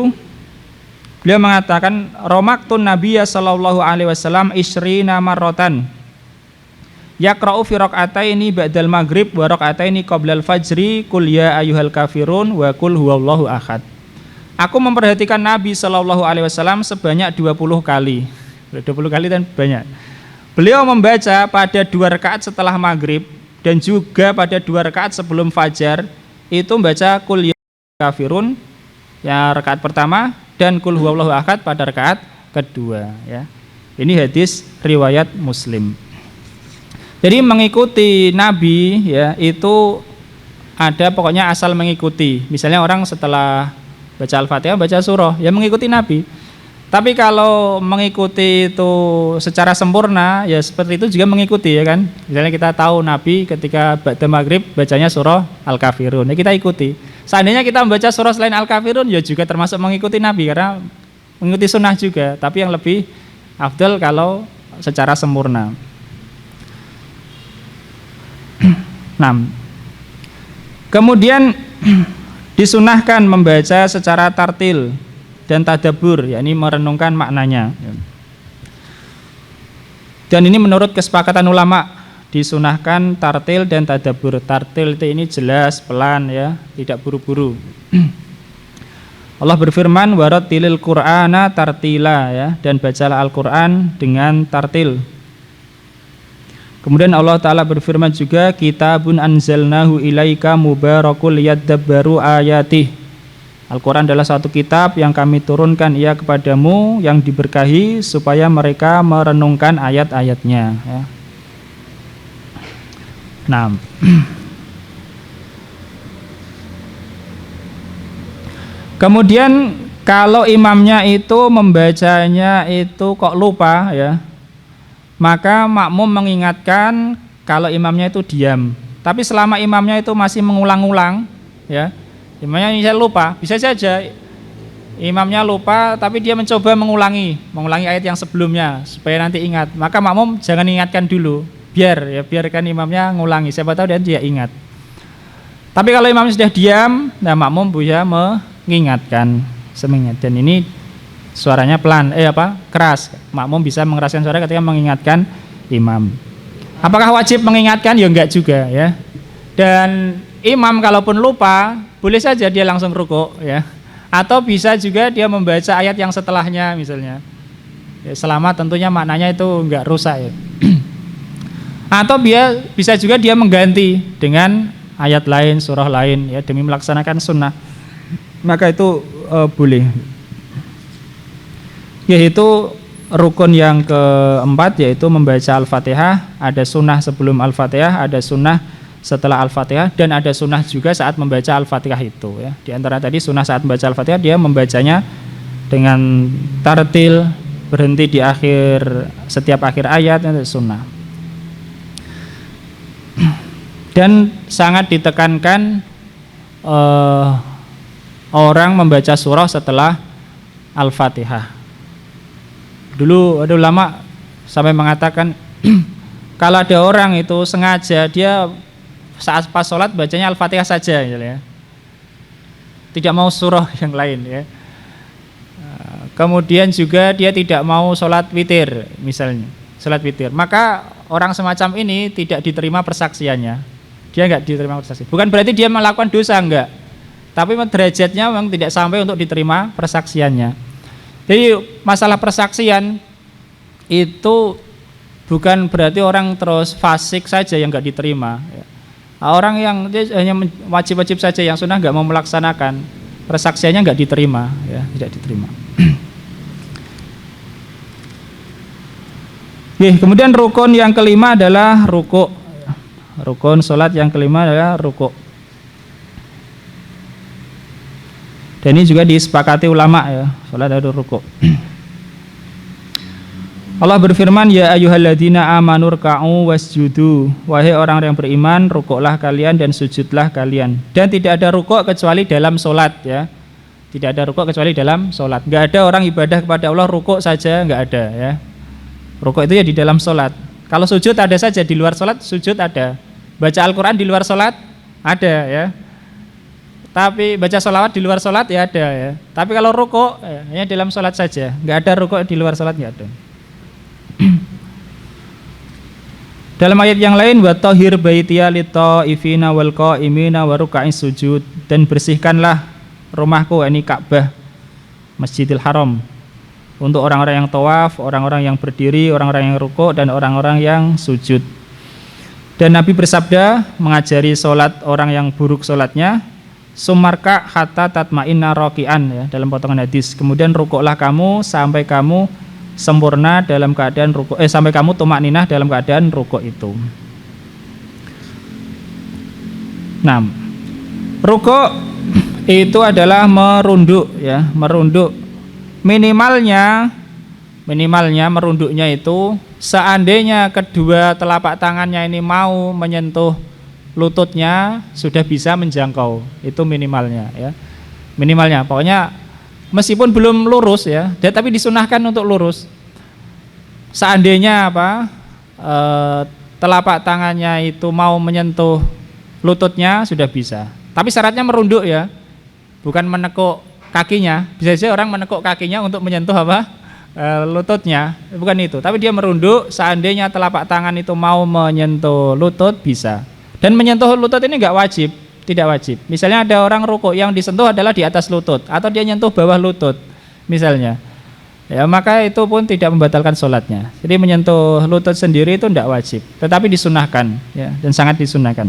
beliau mengatakan romaktun Nabiyya sallallahu alaihi wasallam isrina marratan yaqra'u fi rak'ataini ba'dal maghrib wa rak'ataini qablal fajri qul ya ayyuhal kafirun wa qul huwallahu ahad. Aku memperhatikan Nabi sallallahu alaihi wasallam sebanyak 20 kali. 20 kali dan banyak. Beliau membaca pada 2 rakaat setelah maghrib dan juga pada 2 rakaat sebelum fajar itu membaca qul ya kafirun ya rakaat pertama dan qul huwallahu ahad pada rakaat kedua ya. Ini hadis riwayat Muslim. Jadi mengikuti Nabi ya itu ada pokoknya asal mengikuti. Misalnya orang setelah baca Al-Fatihah baca surah ya mengikuti Nabi. Tapi kalau mengikuti itu secara sempurna ya seperti itu juga mengikuti ya kan. Misalnya kita tahu Nabi ketika ba'da maghrib bacanya surah Al-Kafirun ya kita ikuti. Seandainya kita membaca surah selain Al-Kafirun ya juga termasuk mengikuti Nabi karena mengikuti sunnah juga. Tapi yang lebih afdal kalau secara sempurna. Nah, kemudian disunahkan membaca secara tartil dan tadabbur, yakni merenungkan maknanya. Dan ini menurut kesepakatan ulama disunahkan tartil dan tadabbur. Tartil itu ini jelas, pelan ya, tidak buru-buru. Allah berfirman warattilil Qur'ana tartila ya, dan bacalah Al-Qur'an dengan tartil. Kemudian Allah Ta'ala berfirman juga kitabun anzalnahu ilaika mubarakul liyadabbaru ayatih. Al-Quran adalah satu kitab yang kami turunkan ia kepadamu yang diberkahi supaya mereka merenungkan ayat-ayatnya ya. Nah, kemudian kalau imamnya itu membacanya itu kok lupa ya, maka makmum mengingatkan kalau imamnya itu diam. Tapi selama imamnya itu masih mengulang-ulang ya, imamnya bisa lupa, bisa saja imamnya lupa tapi dia mencoba mengulangi ayat yang sebelumnya supaya nanti ingat. Maka makmum jangan ingatkan dulu, biarkan imamnya ngulangi, siapa tahu dia ingat. Tapi kalau imamnya sudah diam, nah makmum bisa mengingatkan semuanya. Dan ini suaranya pelan, keras. Makmum bisa mengeraskan suara ketika mengingatkan imam. Apakah wajib mengingatkan? Ya enggak juga ya. Dan imam kalaupun lupa, boleh saja dia langsung rukuk ya. Atau bisa juga dia membaca ayat yang setelahnya misalnya. Ya, selama tentunya maknanya itu enggak rusak ya. Atau bisa juga dia mengganti dengan ayat lain, surah lain ya demi melaksanakan sunnah. Maka itu boleh. Yaitu rukun yang keempat yaitu membaca Al-Fatihah. Ada sunnah sebelum Al-Fatihah, ada sunnah setelah Al-Fatihah, dan ada sunnah juga saat membaca Al-Fatihah itu ya. Di antara tadi sunnah saat membaca Al-Fatihah dia membacanya dengan tartil, berhenti di setiap akhir ayat, itu sunnah. Dan sangat ditekankan orang membaca surah setelah Al-Fatihah. Dulu ada ulama sampai mengatakan kalau ada orang itu sengaja dia saat pas sholat bacanya Al-Fatihah saja ya, tidak mau surah yang lain ya. Kemudian juga dia tidak mau sholat witir misalnya, sholat witir, maka orang semacam ini tidak diterima persaksiannya. Dia enggak diterima persaksian. Bukan berarti dia melakukan dosa, enggak. Tapi derajatnya memang tidak sampai untuk diterima persaksiannya. Jadi masalah persaksian itu bukan berarti orang terus fasik saja yang enggak diterima. Orang yang dia hanya wajib-wajib saja yang sunnah enggak mau melaksanakan, persaksiannya enggak diterima, ya, tidak diterima. Kemudian rukun yang kelima adalah rukuk. Rukun sholat yang kelima adalah rukuk. Dan ini juga disepakati ulama ya, sholat ada rukuk. Allah berfirman, ya ayyuhalladzina amanu ruk'u wasjudu. Wahai orang yang beriman, rukuklah kalian dan sujudlah kalian. Dan tidak ada rukuk kecuali dalam sholat ya. Tidak ada rukuk kecuali dalam sholat. Enggak ada orang ibadah kepada Allah rukuk saja, enggak ada ya. Rukuk itu ya di dalam sholat. Kalau sujud ada saja, di luar sholat sujud ada. Baca Al-Quran di luar sholat ada ya. Tapi baca sholawat di luar sholat ya ada ya. Tapi kalau rukuk ya dalam sholat saja. Enggak ada rukuk di luar sholat, enggak ada. Dalam ayat yang lain, wa tahhir baitiya lit-taifina wal qaimina wa ruk'is sujud, dan bersihkanlah rumahku, ini Ka'bah, Masjidil Haram, untuk orang-orang yang tawaf, orang-orang yang berdiri, orang-orang yang rukuk, dan orang-orang yang sujud. Dan Nabi bersabda mengajari sholat orang yang buruk sholatnya, sumarka hatta tatma'inna raki'an ya, dalam potongan hadis. Kemudian rukuklah kamu sampai kamu sempurna dalam keadaan rukuk, sampai kamu tumakninah dalam keadaan rukuk itu. Nah, rukuk itu adalah merunduk ya, merunduk. Minimalnya merunduknya itu seandainya kedua telapak tangannya ini mau menyentuh lututnya sudah bisa menjangkau, itu minimalnya ya. Minimalnya pokoknya meskipun belum lurus ya, tapi disunahkan untuk lurus. Seandainya telapak tangannya itu mau menyentuh lututnya sudah bisa. Tapi syaratnya merunduk ya, bukan menekuk kakinya. Bisa saja orang menekuk kakinya untuk menyentuh lututnya, bukan itu. Tapi dia merunduk, seandainya telapak tangan itu mau menyentuh lutut bisa. Dan menyentuh lutut ini enggak wajib, tidak wajib. Misalnya ada orang rukuk yang disentuh adalah di atas lutut atau dia nyentuh bawah lutut misalnya. Ya, maka itu pun tidak membatalkan sholatnya. Jadi menyentuh lutut sendiri itu tidak wajib, tetapi disunahkan, ya, dan sangat disunahkan.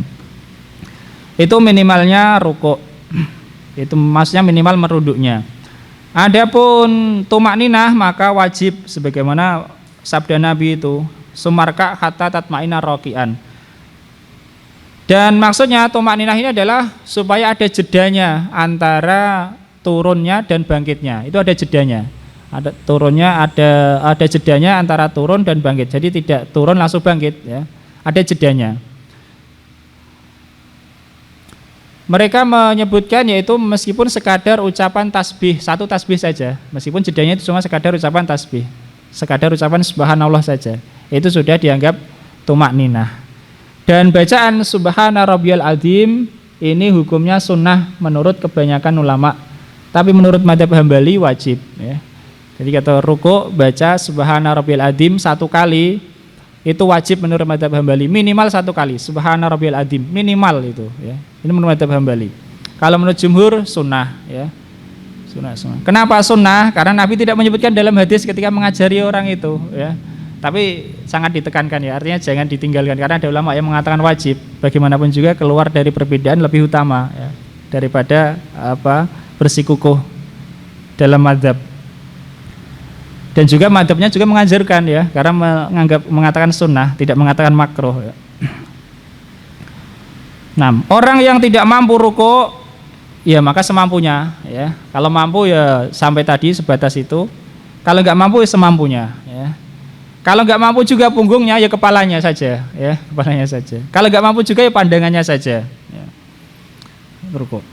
Itu minimalnya rukuk. Itu maksudnya minimal merunduknya. Adapun tumak ninah maka wajib sebagaimana sabda Nabi itu, sumarka hatta tatma'inna raki'an. Dan maksudnya tumak ninah ini adalah supaya ada jedanya antara turunnya dan bangkitnya. Itu ada jedanya. Ada turunnya, ada jedanya antara turun dan bangkit. Jadi tidak turun langsung bangkit, ya. Ada jedanya. Mereka menyebutkan yaitu meskipun sekadar ucapan tasbih, satu tasbih saja, meskipun jedanya itu cuma sekadar ucapan tasbih, sekadar ucapan subhanallah saja, itu sudah dianggap tumak ninah. Dan bacaan subhana rabbiyal azim ini hukumnya sunnah menurut kebanyakan ulama, tapi menurut madzhab Hambali wajib, ya. Jadi kata rukuk baca subhana rabbiyal azim satu kali itu wajib menurut madzhab Hambali, minimal satu kali subhana rabbiyal azim, minimal itu, ya. Ini menurut madzhab Hambali. Kalau menurut jumhur sunnah, ya. Sunnah. Kenapa sunnah? Karena Nabi tidak menyebutkan dalam hadis ketika mengajari orang itu, ya. Tapi sangat ditekankan, ya. Artinya jangan ditinggalkan karena ada ulama yang mengatakan wajib. Bagaimanapun juga keluar dari perbedaan lebih utama, ya, daripada bersikukuh dalam madzhab. Dan juga madzhabnya juga mengajarkan, ya, karena mengatakan sunnah, tidak mengatakan makruh, ya. Nah, orang yang tidak mampu rukuk, ya maka semampunya, ya. Kalau mampu ya sampai tadi sebatas itu. Kalau nggak mampu ya semampunya, ya. Kalau nggak mampu juga punggungnya ya kepalanya saja, ya, kepalanya saja. Kalau nggak mampu juga ya pandangannya saja, ya. Rukuk.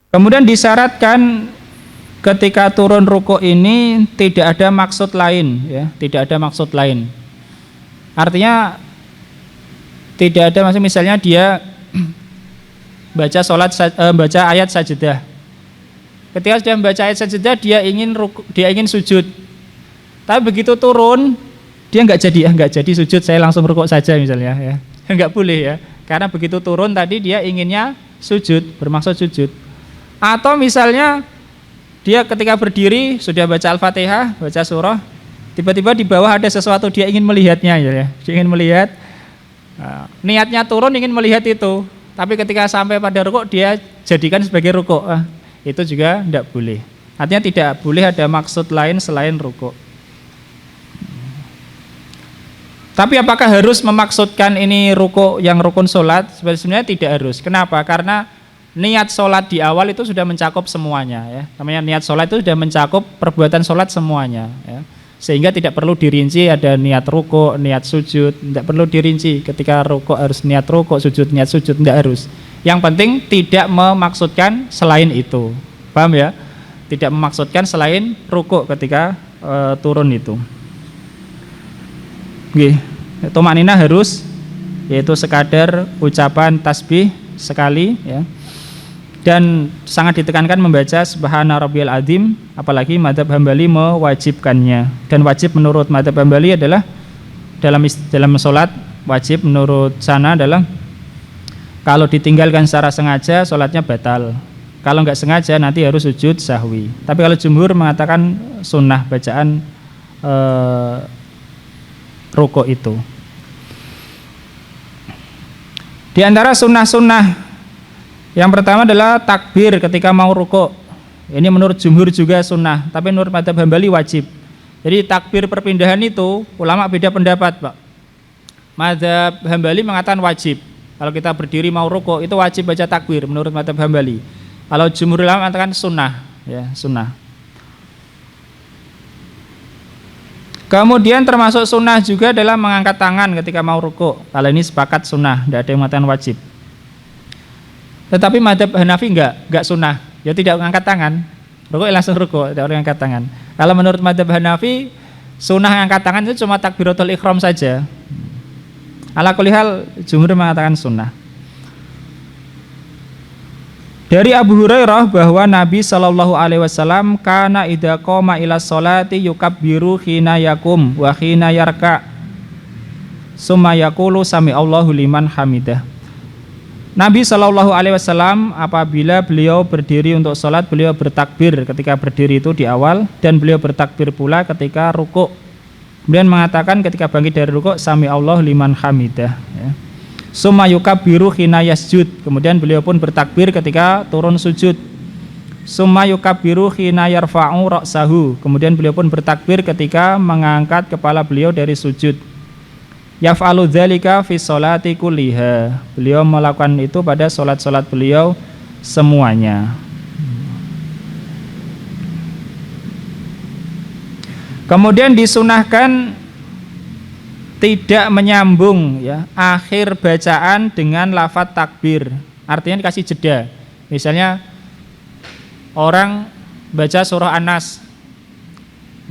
Kemudian disyaratkan ketika turun rukuk ini tidak ada maksud lain, ya, tidak ada maksud lain. Artinya tidak ada maksud, misalnya dia baca ayat sajadah. Ketika sudah membaca ayat sajadah dia ingin sujud. Tapi begitu turun dia nggak jadi sujud, saya langsung rukuk saja misalnya, ya. Nggak boleh, ya. Karena begitu turun tadi dia inginnya sujud, bermaksud sujud. Atau misalnya dia ketika berdiri sudah baca Al-Fatihah, baca surah, tiba-tiba di bawah ada sesuatu dia ingin melihatnya, ya. Dia ingin melihat, niatnya turun ingin melihat itu, tapi ketika sampai pada rukuk dia jadikan sebagai rukuk, itu juga tidak boleh. Artinya tidak boleh ada maksud lain selain rukuk. Tapi apakah harus memaksudkan ini rukuk yang rukun sholat? Sebenarnya tidak harus. Kenapa? Karena niat sholat di awal itu sudah mencakup semuanya, ya. Namanya niat sholat itu sudah mencakup perbuatan sholat semuanya, ya. Sehingga tidak perlu dirinci ada niat rukuk, niat sujud, tidak perlu dirinci ketika rukuk harus niat rukuk, sujud niat sujud, tidak harus. Yang penting tidak memaksudkan selain itu, paham, ya? Tidak memaksudkan selain rukuk ketika turun itu. Tumak ninah harus, yaitu sekadar ucapan tasbih sekali, ya. Dan sangat ditekankan membaca subhana rabbiyal azim, apalagi madzhab Hambali mewajibkannya. Dan wajib menurut madzhab Hambali adalah dalam sholat, wajib menurut sana adalah kalau ditinggalkan secara sengaja sholatnya batal. Kalau nggak sengaja nanti harus sujud sahwi. Tapi kalau jumhur mengatakan sunnah bacaan rukuk itu. Di antara sunnah-sunnah yang pertama adalah takbir ketika mau rukuk. Ini menurut jumhur juga sunnah, tapi menurut madzhab Hambali wajib. Jadi takbir perpindahan itu ulama beda pendapat, Pak. Madzhab Hambali mengatakan wajib. Kalau kita berdiri mau rukuk itu wajib baca takbir menurut madzhab Hambali. Kalau jumhur ulama mengatakan sunnah, ya, sunnah. Kemudian termasuk sunnah juga adalah mengangkat tangan ketika mau rukuk. Kalau ini sepakat sunnah, tidak ada yang mengatakan wajib. Tetapi madzhab Hanafi enggak sunnah, ya tidak mengangkat tangan. Rukuk langsung rukuk, tidak orang angkat tangan. Kalau menurut madzhab Hanafi, sunnah angkat tangan itu cuma takbiratul ihram saja. Ala kulli hal jumhur mengatakan sunnah. Dari Abu Hurairah bahwa Nabi Shallallahu Alaihi Wasallam kana idza qoma ila sholati yukabbiru hina yakum wa hina yarka summa yaqulu sami Allahu liman hamidah. Nabi Shallallahu Alaihi Wasallam apabila beliau berdiri untuk sholat, beliau bertakbir ketika berdiri itu di awal, dan beliau bertakbir pula ketika rukuk. Kemudian mengatakan ketika bangkit dari rukuk, sami Allahu liman hamidah. Ya. Summa yukabbiru hina yasjud. Kemudian beliau pun bertakbir ketika turun sujud. Summa yukabbiru hina yarfa'u ra'sahu. Kemudian beliau pun bertakbir ketika mengangkat kepala beliau dari sujud. Yaf'alu dzalika fi sholati kulliha. Beliau melakukan itu pada salat-salat beliau semuanya. Kemudian disunahkan tidak menyambung ya akhir bacaan dengan lafadz takbir. Artinya dikasih jeda. Misalnya orang baca surah An-Nas,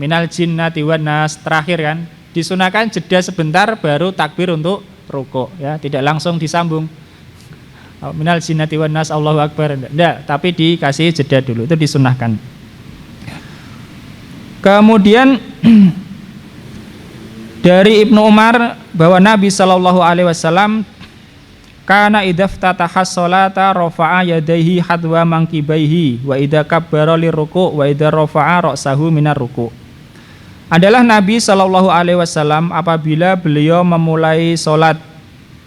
minal jinnati wan nas, terakhir kan, disunahkan jeda sebentar baru takbir untuk rukuk ya, tidak langsung disambung. Minal jinnati wan nas Allahu akbar. Enggak, tapi dikasih jeda dulu, itu disunahkan. Kemudian dari Ibnu Umar bahwa Nabi Shallallahu Alaihi Wasallam kana idza ftataha sholata rafa'a yadayhi hadwa mankibaihi wa idza kabbara liruku' wa idza rafa'a ra'sahu minar ruku'. Adalah Nabi Shallallahu Alaihi Wasallam apabila beliau memulai sholat,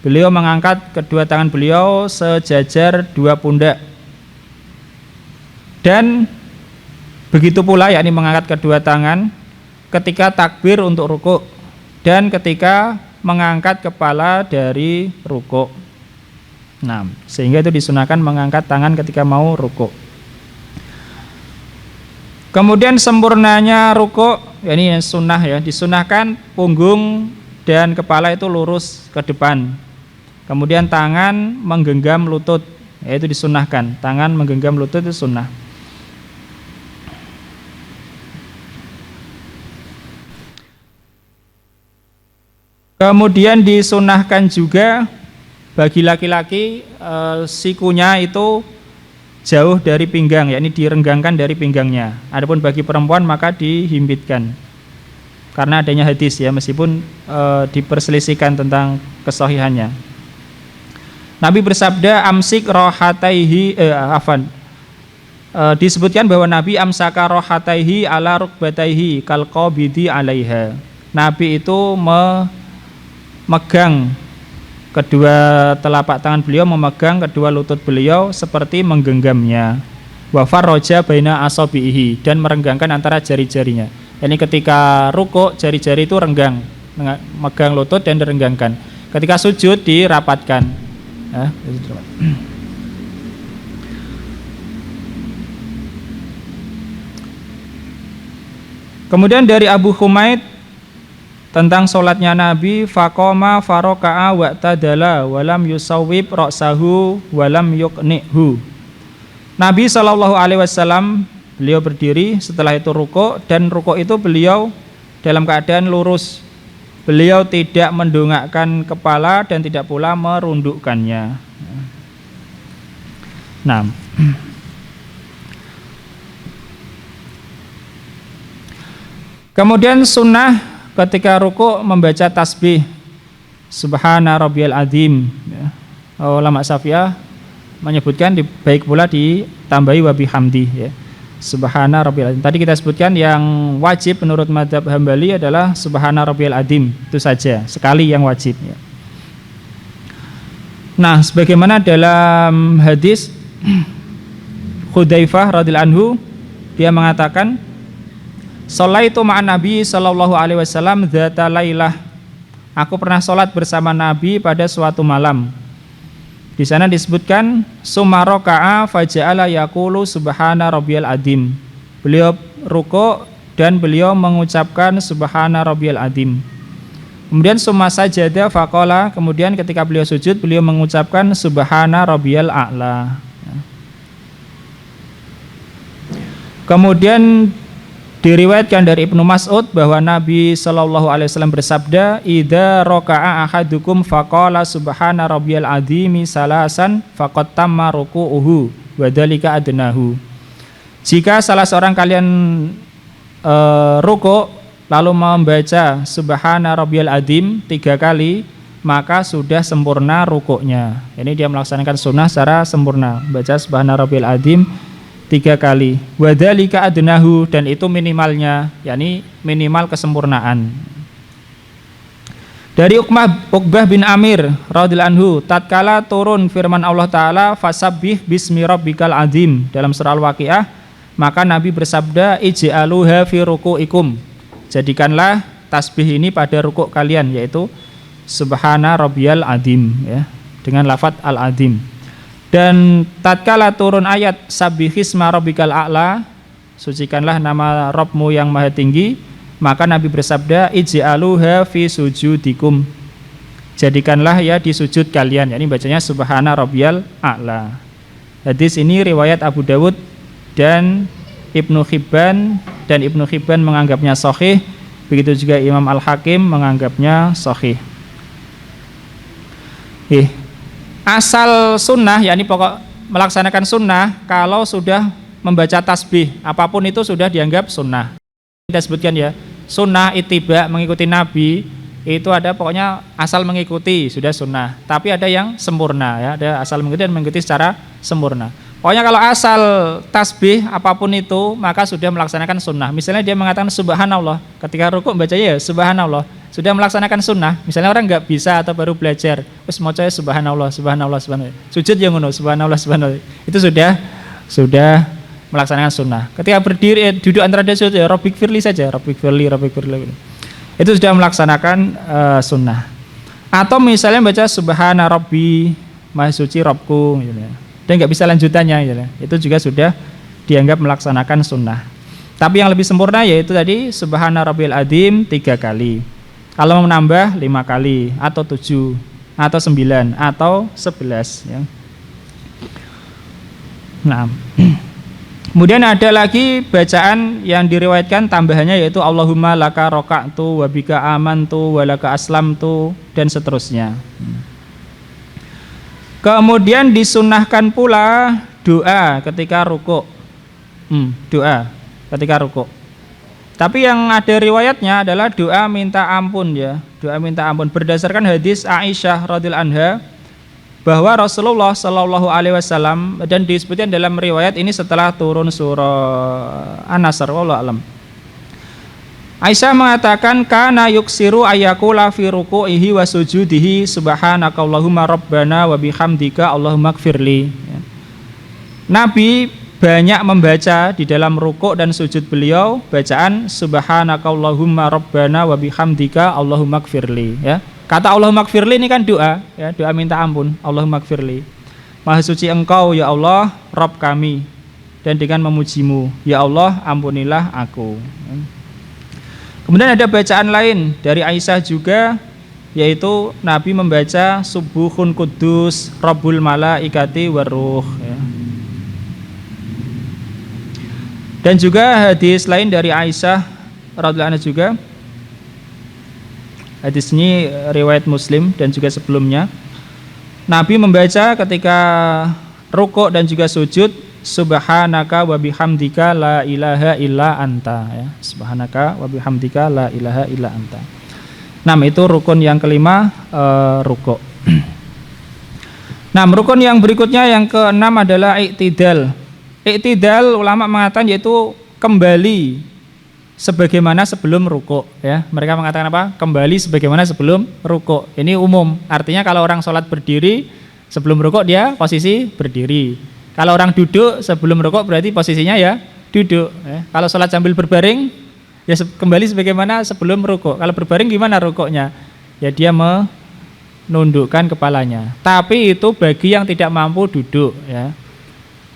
beliau mengangkat kedua tangan beliau sejajar dua pundak, dan begitu pula yakni mengangkat kedua tangan ketika takbir untuk rukuk dan ketika mengangkat kepala dari rukuk. Nah, sehingga itu disunahkan mengangkat tangan ketika mau rukuk. Kemudian sempurnanya rukuk, ya ini sunnah ya, disunahkan punggung dan kepala itu lurus ke depan. Kemudian tangan menggenggam lutut, yaitu disunahkan. Tangan menggenggam lutut itu sunnah. Kemudian disunahkan juga bagi laki-laki sikunya itu jauh dari pinggang, yakni direnggangkan dari pinggangnya. Adapun bagi perempuan maka dihimpitkan. Karena adanya hadis ya, meskipun diperselisihkan tentang kesahihannya. Nabi bersabda amsik rohataihi disebutkan bahwa Nabi amsaka rohataihi ala rukbataihi kalqabidi alaiha. Nabi itu memegang kedua telapak tangan beliau, memegang kedua lutut beliau seperti menggenggamnya. Wa farraja baina asabihi, dan merenggangkan antara jari-jarinya. Yani ketika rukuk jari-jari itu renggang, megang lutut dan direnggangkan. Ketika sujud dirapatkan. Kemudian dari Abu Humaid tentang sholatnya Nabi, faqoma faroka'a wa'tadala walam yusawwib ra'sahu walam yuqni'hu. Nabi SAW beliau berdiri, setelah itu rukuk, dan rukuk itu beliau dalam keadaan lurus. Beliau tidak mendongakkan kepala dan tidak pula merundukkannya. Nah, kemudian sunnah ketika rukuk membaca tasbih Subhana rabbiyal azim. Ulama Syafi'iyah menyebutkan baik pula ditambahi wa bihamdi ya. Subhana rabbiyal azim. Tadi kita sebutkan yang wajib menurut mazhab Hambali adalah Subhana rabbiyal azim, itu saja, sekali yang wajib ya. Nah, sebagaimana dalam hadis Hudzaifah radhiyallahu anhu, dia mengatakan sholaitu ma'an Nabi sallallahu alaihi wasallam dzata lailah. Aku pernah sholat bersama Nabi pada suatu malam. Di sana disebutkan summa raka'a faja'ala yaqulu subhana rabbiyal azim. Beliau rukuk dan beliau mengucapkan subhana rabbiyal azim. Kemudian summa sajada faqala, kemudian ketika beliau sujud beliau mengucapkan subhana rabbiyal a'la. Kemudian Diriwayatkan dari Ibnu Mas'ud bahwa Nabi Shallallahu Alaihi Wasallam bersabda, "Idza raka'a ahadukum faqala subhana rabbiyal adzimi salasan faqad tamma ruku'uhu wa dzalika adnahu." Jika salah seorang kalian rukuk lalu membaca subhana rabbiyal adzim 3 kali, maka sudah sempurna rukuknya. Ini dia melaksanakan sunnah secara sempurna, baca subhana rabbiyal adzim 3 kali. Wa dzalika adnahu, dan itu minimalnya, yakni minimal kesempurnaan. Dari Uqbah bin Amir radhiyallahu anhu, tatkala turun firman Allah taala fasabbih bismi rabbikal adzim dalam surah Al-Waqiah, maka Nabi bersabda ij'aluha fi ruku'ikum, jadikanlah tasbih ini pada rukuk kalian, yaitu subhana rabbiyal adzim, ya, dengan lafaz al-adzim. Dan tatkala turun ayat sabbihisma rabbikal a'la, sucikanlah nama Rabbmu yang maha tinggi, maka Nabi bersabda ij'aluha fi sujudikum, jadikanlah ya di sujud kalian, yakni bacanya subhana rabbiyal a'la. Hadis ini riwayat Abu Dawud dan Ibnu Hibban menganggapnya sahih, begitu juga Imam Al-Hakim menganggapnya sahih. Asal sunnah, yakni pokok melaksanakan sunnah, kalau sudah membaca tasbih apapun itu sudah dianggap sunnah. Kita sebutkan ya, sunnah ittiba, mengikuti Nabi, itu ada pokoknya asal mengikuti sudah sunnah. Tapi ada yang sempurna, ya, ada asal mengikuti dan mengikuti secara sempurna. Pokoknya kalau asal tasbih apapun itu maka sudah melaksanakan sunnah. Misalnya dia mengatakan subhanallah, ketika rukuk bacanya ya subhanallah, sudah melaksanakan sunnah. Misalnya orang nggak bisa atau baru belajar, terus mau coba subhanallah, sujud yang ngono, subhanallah, itu sudah melaksanakan sunnah. Ketika berdiri, duduk antara dua sujud, ya Rabbik firli saja, Rabbik firli. Itu sudah melaksanakan sunnah. Atau misalnya baca subhana rabbi, maha suci Rabbku, gitu ya. Dan nggak bisa lanjutannya, gitu ya. Itu juga sudah dianggap melaksanakan sunnah. Tapi yang lebih sempurna yaitu tadi subhana rabbiyal adzim 3 kali. Kalau mau menambah 5 kali, atau 7, atau 9, atau 11, ya. Nah, kemudian ada lagi bacaan yang diriwayatkan tambahannya yaitu Allahumma laka roka'tu wa bika amantu wa laka aslamtu, dan seterusnya. Kemudian disunnahkan pula doa ketika rukuk. Doa ketika rukuk. Tapi yang ada riwayatnya adalah doa minta ampun, ya. Doa minta ampun berdasarkan hadis Aisyah radhiyallahu anha bahwa Rasulullah Shallallahu Alaihi Wasallam, dan disebutkan dalam riwayat ini setelah turun surah An-Nasr, wallahu alam. Aisyah mengatakan kana yuksiru ayakula fi ruku'ihi wa sujudihi subhanakallahumma rabbana wa bihamdika allahumma gfirli. Nabi banyak membaca di dalam rukuk dan sujud beliau bacaan subhanakallahumma rabbana wa bihamdika allahumma gfirli, ya. Kata Allahumma gfirli ini kan doa, ya, doa minta ampun. Allahumma gfirli, maha suci engkau ya Allah Rabb kami, dan dengan memujimu ya Allah ampunilah aku. Kemudian ada bacaan lain dari Aisyah juga, yaitu Nabi membaca subuhun kudus Rabbul malaikati waruh, ya. Dan juga hadis lain dari Aisyah radhiyallahu anha juga. Hadis ini riwayat Muslim dan juga sebelumnya. Nabi membaca ketika rukuk dan juga sujud subhanaka wa bihamdika la ilaha illa anta, ya. Subhanaka wa bihamdika la ilaha illa anta. Nah, itu rukun yang kelima, rukuk. Nah, rukun yang berikutnya yang keenam adalah i'tidal. I'tidal ulama mengatakan yaitu kembali sebagaimana sebelum rukuk, ya. Mereka mengatakan apa? Kembali sebagaimana sebelum rukuk. Ini umum. Artinya kalau orang sholat berdiri, sebelum rukuk dia posisi berdiri. Kalau orang duduk sebelum rukuk berarti posisinya ya duduk, ya. Kalau sholat sambil berbaring ya kembali sebagaimana sebelum rukuk. Kalau berbaring gimana rukuknya? Ya dia menundukkan kepalanya. Tapi itu bagi yang tidak mampu duduk, ya.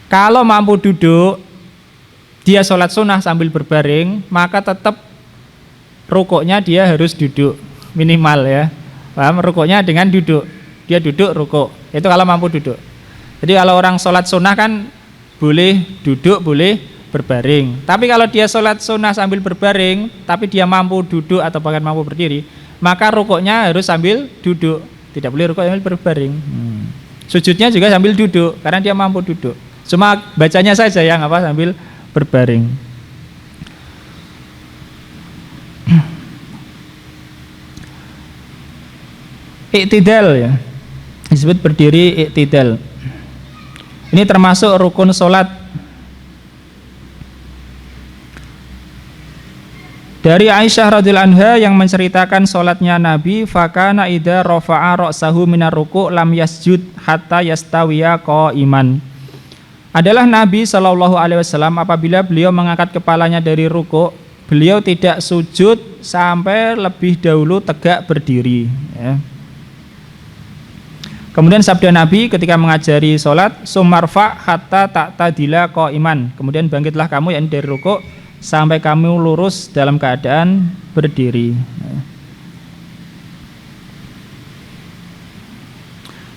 Kalau mampu duduk, dia sholat sunnah sambil berbaring, maka tetap rukuknya dia harus duduk minimal, ya. Paham? Rukuknya dengan duduk, dia duduk rukuk. Itu kalau mampu duduk. Jadi kalau orang sholat sunnah kan boleh duduk, boleh berbaring. Tapi kalau dia sholat sunnah sambil berbaring, tapi dia mampu duduk atau bahkan mampu berdiri, maka rukuknya harus sambil duduk. Tidak boleh rukuk sambil berbaring. Sujudnya juga sambil duduk, karena dia mampu duduk. Cuma bacanya saja yang sambil berbaring. Iktidal ya, disebut berdiri iktidal. Ini termasuk rukun sholat. Dari Aisyah radhiyallahu anha yang menceritakan sholatnya Nabi, fakana idza rafa'a ra'sahu minar ruku' lam yasjud hatta yastawiya qa'iman. Adalah Nabi Shallallahu alaihi wasallam apabila beliau mengangkat kepalanya dari ruku', beliau tidak sujud sampai lebih dahulu tegak berdiri ya. Kemudian sabda Nabi ketika mengajari sholat, sumarfa hatta ta'tadila qa'iman. Kemudian bangkitlah kamu yakni dari ruku' sampai kamu lurus dalam keadaan berdiri.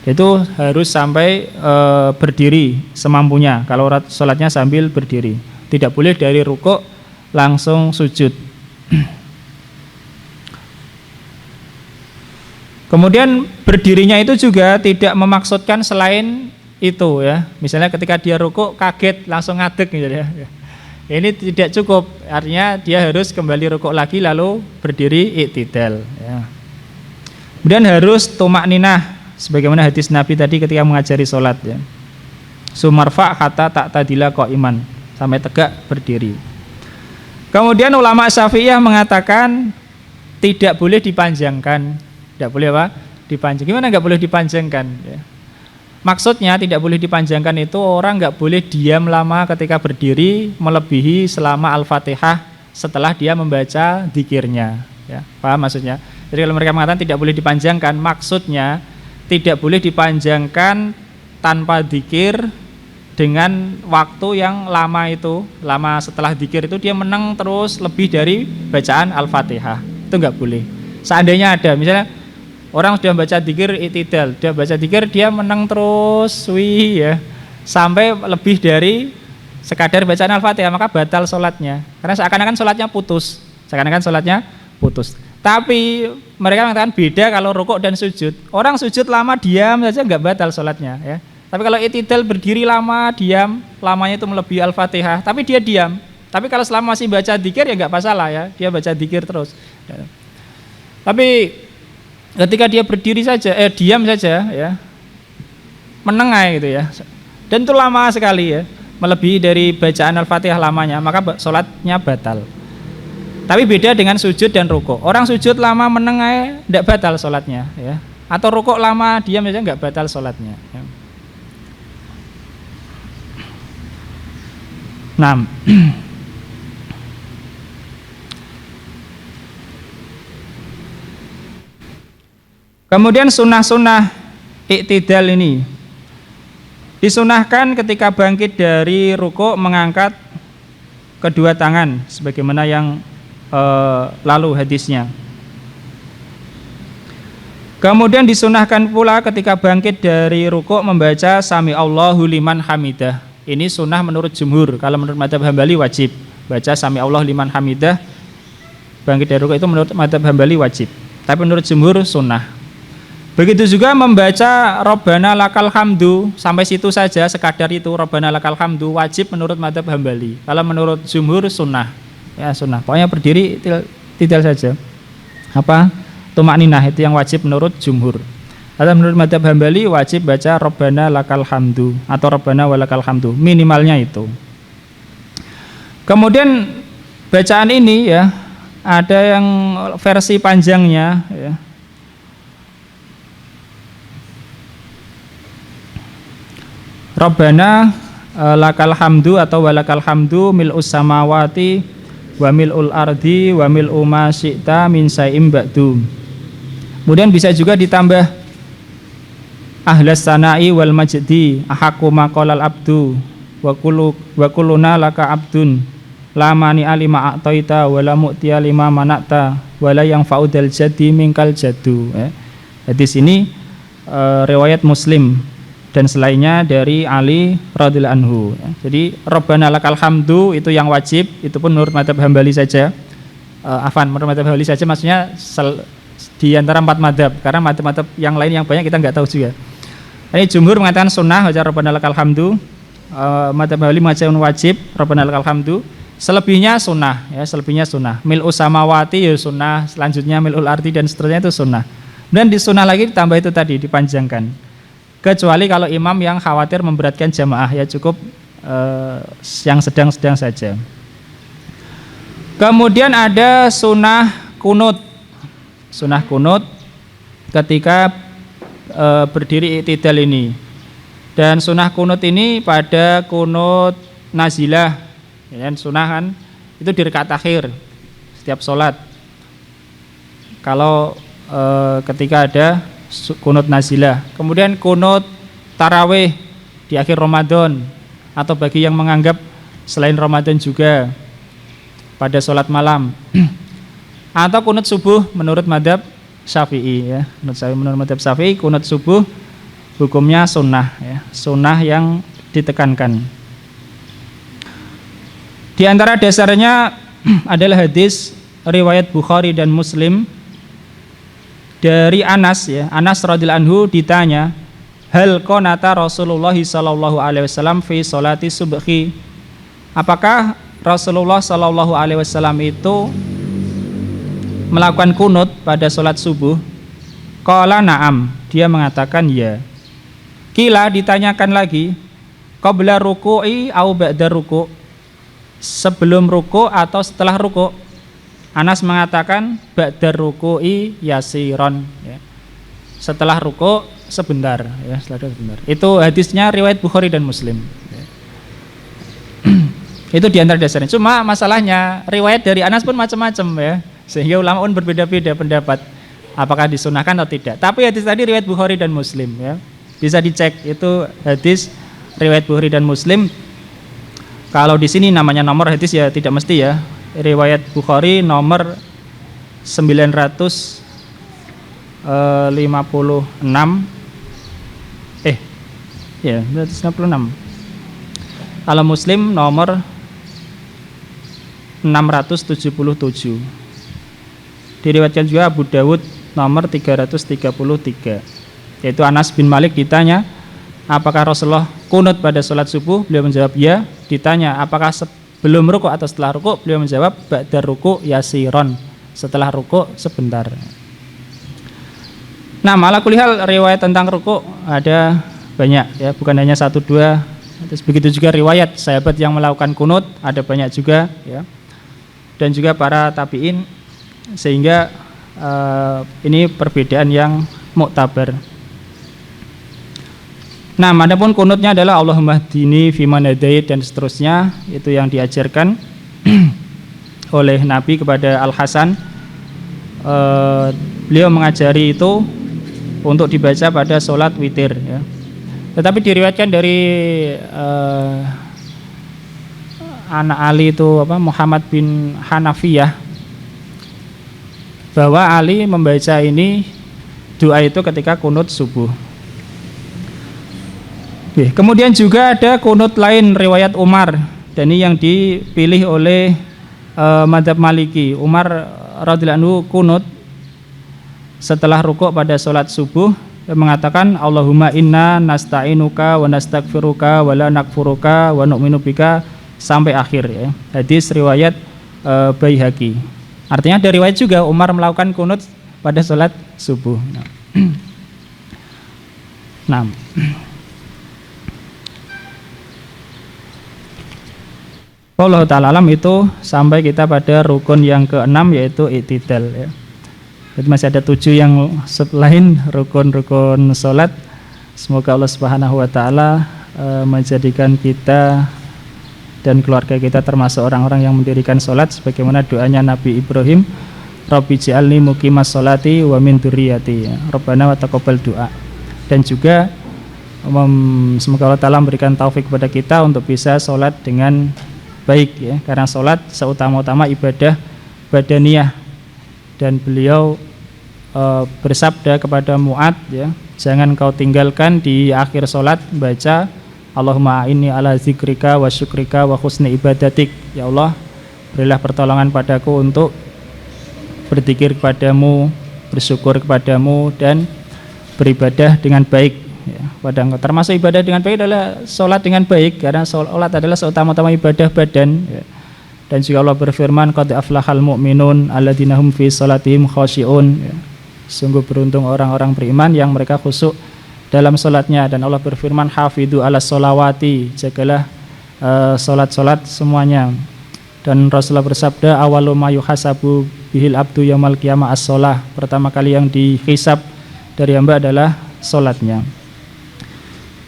Itu harus sampai berdiri semampunya kalau sholatnya sambil berdiri. Tidak boleh dari ruku' langsung sujud. Kemudian berdirinya itu juga tidak memaksudkan selain itu ya. Misalnya ketika dia rukuk kaget langsung ngadeg gitu ya. Ini tidak cukup. Artinya dia harus kembali rukuk lagi lalu berdiri iktidal ya. Kemudian harus tumakninah sebagaimana hadis Nabi tadi ketika mengajari sholat ya. Sumarfa hatta ta'tadila qa'iman, sampai tegak berdiri. Kemudian ulama Syafi'iyah mengatakan tidak boleh dipanjangkan. Tidak boleh dipanjang. Gimana nggak boleh dipanjangkan? Ya. Maksudnya tidak boleh dipanjangkan itu orang nggak boleh diam lama ketika berdiri melebihi selama Al-Fatihah setelah dia membaca dzikirnya. Ya, paham maksudnya? Jadi kalau mereka mengatakan tidak boleh dipanjangkan, maksudnya tidak boleh dipanjangkan tanpa dzikir dengan waktu yang lama itu, lama setelah dzikir itu dia menang terus lebih dari bacaan Al-Fatihah. Itu nggak boleh. Seandainya ada, misalnya orang sudah baca dzikir iktidal, dia baca dzikir dia menang terus ya, sampai lebih dari sekadar bacaan Al-Fatihah, maka batal sholatnya. Karena seakan-akan sholatnya putus. Tapi mereka mengatakan beda kalau rukuk dan sujud. Orang sujud lama diam saja nggak batal sholatnya ya. Tapi kalau iktidal berdiri lama diam, lamanya itu melebihi Al-Fatihah, tapi dia diam. Tapi kalau selama masih baca dzikir ya nggak masalah ya, dia baca dzikir terus. Ya. Tapi ketika dia berdiri saja, diam saja ya, menengah gitu ya, dan itu lama sekali ya, melebihi dari bacaan Al-Fatihah lamanya, maka sholatnya batal. Tapi beda dengan sujud dan rukuk. Orang sujud lama menengah tidak batal sholatnya ya, atau rukuk lama diam saja nggak batal sholatnya ya. Nah, kemudian sunnah-sunnah iktidal ini disunahkan ketika bangkit dari rukuk mengangkat kedua tangan sebagaimana yang lalu hadisnya. Kemudian disunahkan pula ketika bangkit dari rukuk membaca Sami Allahu liman hamidah. Ini sunnah menurut jumhur. Kalau menurut madzhab Hambali wajib baca Sami Allahu liman hamidah. Bangkit dari rukuk itu menurut madzhab Hambali wajib. Tapi menurut jumhur sunnah. Begitu juga membaca Rabbana lakal hamdu, sampai situ saja, sekadar itu Rabbana lakal hamdu wajib menurut madzhab Hambali. Kalau menurut jumhur sunnah. Ya sunnah. Pokoknya berdiri tidak saja. Tumakninah itu yang wajib menurut jumhur. Kalau menurut madzhab Hambali wajib baca Rabbana lakal hamdu atau Rabbana walakal hamdu, minimalnya itu. Kemudian bacaan ini ya ada yang versi panjangnya ya. Rabbana lakal hamdu atau walakal hamdu mil'us samawati wa mil'ul ardi wa mil'u ma syi'ta min syai'im ba'du. Kemudian bisa juga ditambah ahlas sana'i wal majdi ahaqqu ma qalal abdu wa kulluna laka abdun la mani alima a'taita wa la mu'tiya lima mana'ta wa la yang fa'udal jadi minkal jadu. Hadis ini riwayat Muslim dan selainnya dari Ali radhiyallahu anhu. Jadi Rabbana lakal hamdu itu yang wajib, itu pun menurut mazhab Hambali saja. Menurut mazhab Hambali saja, maksudnya di antara 4 mazhab, karena mazhab yang lain yang banyak kita nggak tahu juga. Ini jumhur mengatakan sunnah baca Rabbana lakal hamdu. Mazhab Hambali mengatakan wajib Rabbana lakal hamdu. Selebihnya sunnah, ya, selebihnya sunnah. Mil'us samawati ya sunnah, selanjutnya mil'ul ardi dan seterusnya itu sunnah. Dan di sunnah lagi ditambah itu tadi, dipanjangkan. Kecuali kalau imam yang khawatir memberatkan jamaah, ya cukup yang sedang-sedang saja. Kemudian ada sunnah kunut. Sunnah kunut ketika berdiri i'tidal ini. Dan sunnah kunut ini pada kunut nazilah, ya, sunnah kan itu di rakaat akhir setiap sholat. Kalau ketika ada kunut nazilah, kemudian kunut tarawih di akhir Ramadan, atau bagi yang menganggap selain Ramadan juga pada sholat malam, atau kunut subuh menurut mazhab Syafi'i, ya. Menurut mazhab Syafi'i kunut subuh hukumnya sunnah, ya, sunnah yang ditekankan. Di antara dasarnya adalah hadis riwayat Bukhari dan Muslim dari Anas, ya. Anas radhiyallahu anhu ditanya, hal qanata Rasulullah sallallahu alaihi wasallam fi sholati subhi? Apakah Rasulullah sallallahu alaihi wasallam itu melakukan kunut pada sholat subuh? Qala na'am, dia mengatakan ya. Kila, ditanyakan lagi, qabla ruku'i au ba'da ruku', sebelum ruku' atau setelah ruku'? Anas mengatakan ba'da ruku'i yasiron, ya. Setelah ruku' sebentar, ya, sebentar. Itu hadisnya riwayat Bukhari dan Muslim, ya. Itu diantara dasarnya. Cuma masalahnya riwayat dari Anas pun macam-macam, ya, sehingga ulama pun berbeda-beda pendapat apakah disunahkan atau tidak. Tapi hadis tadi riwayat Bukhari dan Muslim, ya, bisa dicek, itu hadis riwayat Bukhari dan Muslim. Kalau di sini namanya nomor hadis ya tidak mesti, ya. Riwayat Bukhari nomor 956, ya 956. Kalau Muslim nomor 677. Diriwayatkan juga Abu Dawud nomor 333. Yaitu Anas bin Malik ditanya, apakah Rasulullah kunut pada sholat subuh? Beliau menjawab ya. Ditanya, apakah sebelum ruku' atau setelah ruku'? Beliau menjawab ba'da ruku' yasiron, setelah ruku' sebentar. Nah, ala kulli hal riwayat tentang ruku' ada banyak, ya, bukan hanya 1 2. Terus begitu juga riwayat sahabat yang melakukan kunut ada banyak juga, ya. Dan juga para tabi'in, sehingga ini perbedaan yang muktabar. Nah, adapun kunutnya adalah Allahumma hdini fiman hadait dan seterusnya, itu yang diajarkan oleh Nabi kepada Al Hasan. Beliau mengajari itu untuk dibaca pada sholat witir, ya. Tetapi diriwayatkan dari anak Ali itu Muhammad bin Hanafiyah, bahwa Ali membaca ini doa itu ketika kunut subuh. Kemudian juga ada kunut lain riwayat Umar, dan ini yang dipilih oleh mazhab Maliki. Umar radhiyallahu anhu kunut setelah rukuk pada sholat subuh, mengatakan Allahumma inna nasta'inuka wa nastaghfiruka wa la nakfuruka wa nu'minu bika, sampai akhir, ya. Hadis riwayat Baihaqi. Artinya dari riwayat juga Umar melakukan kunut pada sholat subuh. Nah, Allah Ta'ala alam, itu sampai kita pada rukun yang ke-6, yaitu i'tidal, ya. Jadi masih ada 7 yang selain rukun-rukun sholat. Semoga Allah Subhanahu wa Ta'ala menjadikan kita dan keluarga kita termasuk orang-orang yang mendirikan sholat sebagaimana doanya Nabi Ibrahim, Rabbi ja'alni muqimas sholati wa min dzurriyyati, Rabbana wa taqabbal du'a. Dan juga semoga Allah Ta'ala memberikan taufik kepada kita untuk bisa sholat dengan baik, ya, karena sholat seutama-utama ibadah badaniyah, dan beliau bersabda kepada Mu'ad, ya, jangan kau tinggalkan di akhir sholat baca Allahumma inni ala zikrika wa syukrika wa husni ibadatik. Ya Allah, berilah pertolongan padaku untuk berzikir kepadamu, bersyukur kepadamu, dan beribadah dengan baik, ya, pada engkau. Termasuk ibadah dengan baik adalah sholat dengan baik, karena sholat adalah seutama-utama ibadah badan, ya. Dan juga Allah berfirman, qad aflahal mu'minun alladzina hum fi sholatihim khashi'un, ya. Sungguh beruntung orang-orang beriman yang mereka khusyuk dalam sholatnya. Dan Allah berfirman, hafidhu ala sholawati, jagalah sholat-sholat semuanya. Dan Rasulullah bersabda, awalu ma yuhasabu bihil abdu yaumal qiyamah as-sholah, pertama kali yang dihisab dari hamba adalah sholatnya.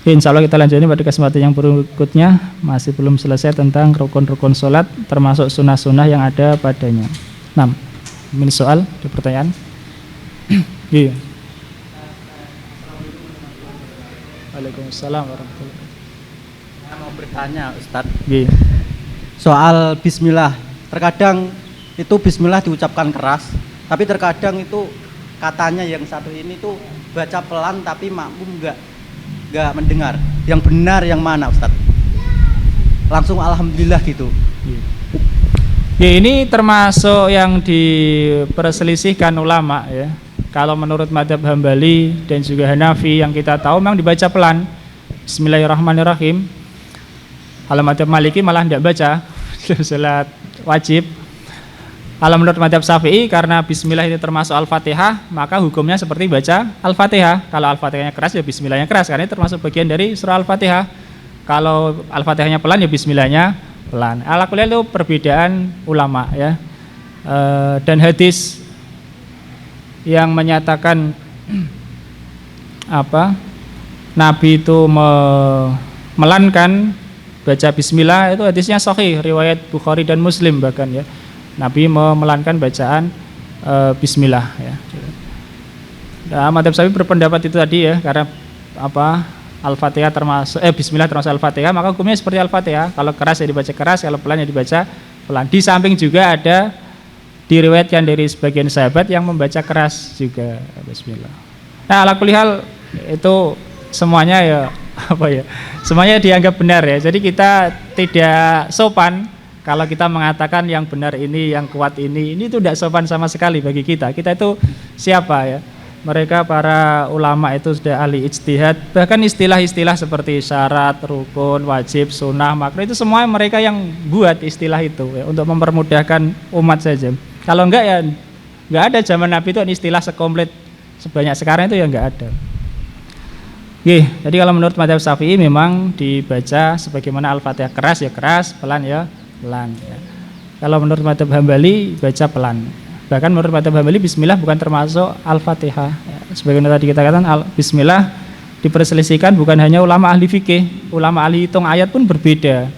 Insya Allah kita lanjutkan pada kesempatan yang berikutnya. Masih belum selesai tentang rukun-rukun sholat, termasuk sunnah-sunnah yang ada padanya. 6. Ini soal, ada pertanyaan? Iya. Waalaikumsalam warahmatullahi wabarakatuh. Saya mau bertanya, Ustadz. Iya. Soal bismillah. Terkadang itu bismillah diucapkan keras, tapi terkadang itu katanya yang satu ini tuh baca pelan tapi makmum enggak mendengar. Yang benar yang mana, Ustadz? Langsung alhamdulillah gitu. Ya, ini termasuk yang diperselisihkan ulama, ya. Kalau menurut mazhab Hambali dan juga Hanafi yang kita tahu memang dibaca pelan. Bismillahirrahmanirrahim. Kalau mazhab Maliki malah tidak baca salat wajib. Kalau menurut mazhab Syafi'i, karena bismillah ini termasuk Al-Fatihah, maka hukumnya seperti baca Al-Fatihah. Kalau Al-Fatihahnya keras, ya bismillahnya keras, karena ini termasuk bagian dari surah Al-Fatihah. Kalau Al-Fatihahnya pelan, ya bismillahnya pelan. Ala-kulli itu perbedaan ulama, ya. Dan hadis yang menyatakan Nabi itu melankan baca bismillah, itu hadisnya sahih, riwayat Bukhari dan Muslim bahkan, ya. Nabi memelankan bacaan bismillah, ya. Nah, mazhab Syafi'i berpendapat itu tadi, ya, karena Al-Fatihah termasuk bismillah termasuk Al-Fatihah, maka hukumnya seperti Al-Fatihah. Kalau keras ya dibaca keras, kalau pelan ya dibaca pelan. Di samping juga ada diriwayatkan dari sebagian sahabat yang membaca keras juga bismillah. Nah, ala kulli hal itu semuanya semuanya dianggap benar, ya. Jadi kita tidak sopan kalau kita mengatakan yang benar ini, yang kuat ini itu tidak sopan sama sekali bagi kita. Kita itu siapa, ya? Mereka para ulama itu sudah ahli ijtihad. Bahkan istilah-istilah seperti syarat, rukun, wajib, sunnah, makruh itu semua mereka yang buat istilah itu, ya, untuk mempermudahkan umat saja. Kalau enggak, ya enggak ada zaman Nabi itu istilah sekomplit sebanyak sekarang itu, ya enggak ada. Jadi kalau menurut mazhab Syafi'i memang dibaca sebagaimana Al-Fatihah, keras ya keras, pelan ya pelan, ya. Kalau menurut mazhab Hambali baca pelan. Bahkan menurut mazhab Hambali bismillah bukan termasuk Al-Fatihah, ya. Sebagaimana tadi kita katakan bismillah diperselisihkan bukan hanya ulama ahli fikih, ulama ahli hitung ayat pun berbeda.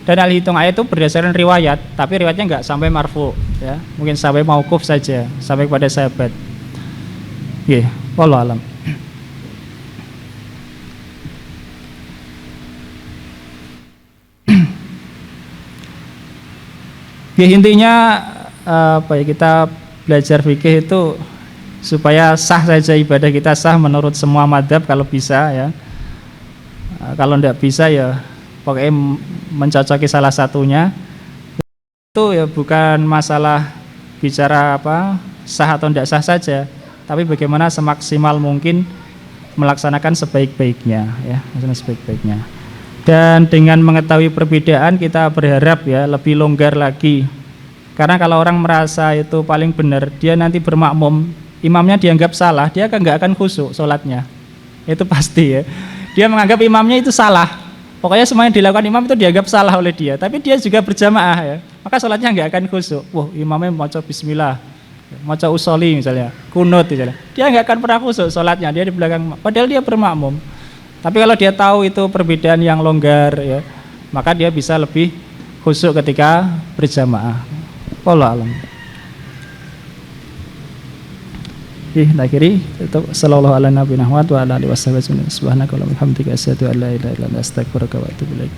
Dan ahli hitung ayat itu berdasarkan riwayat, tapi riwayatnya enggak sampai marfu, ya. Mungkin sampai mauquf saja, sampai kepada sahabat. Wallahu alam. Intinya kita belajar fikih itu supaya sah saja ibadah kita, sah menurut semua madhab kalau bisa, ya. Kalau tidak bisa, ya pokoknya mencocoki salah satunya. Itu ya bukan masalah bicara sah atau tidak sah saja, tapi bagaimana semaksimal mungkin melaksanakan sebaik-baiknya, ya, sebaik-baiknya. Dan dengan mengetahui perbedaan kita berharap, ya, lebih longgar lagi. Karena kalau orang merasa itu paling benar, dia nanti bermakmum, imamnya dianggap salah, dia nggak akan khusyuk sholatnya. Itu pasti, ya. Dia menganggap imamnya itu salah. Pokoknya semua yang dilakukan imam itu dianggap salah oleh dia. Tapi dia juga berjamaah, ya. Maka sholatnya nggak akan khusyuk. Wah, imamnya mau coba bismillah, mau coba usoli misalnya, kunut misalnya. Dia nggak akan pernah khusyuk sholatnya, dia di belakang. Padahal dia bermakmum. Tapi kalau dia tahu itu perbedaan yang longgar, ya, maka dia bisa lebih khusyuk ketika berjamaah. Wallahu a'lam. Akhiri itu sallallahu ala nabiyina Muhammad wa ala alihi wasallam. Subhanakallahumma wa bihamdika asyhadu an la ilaha illa anta astaghfiruka wa atubu ilaik.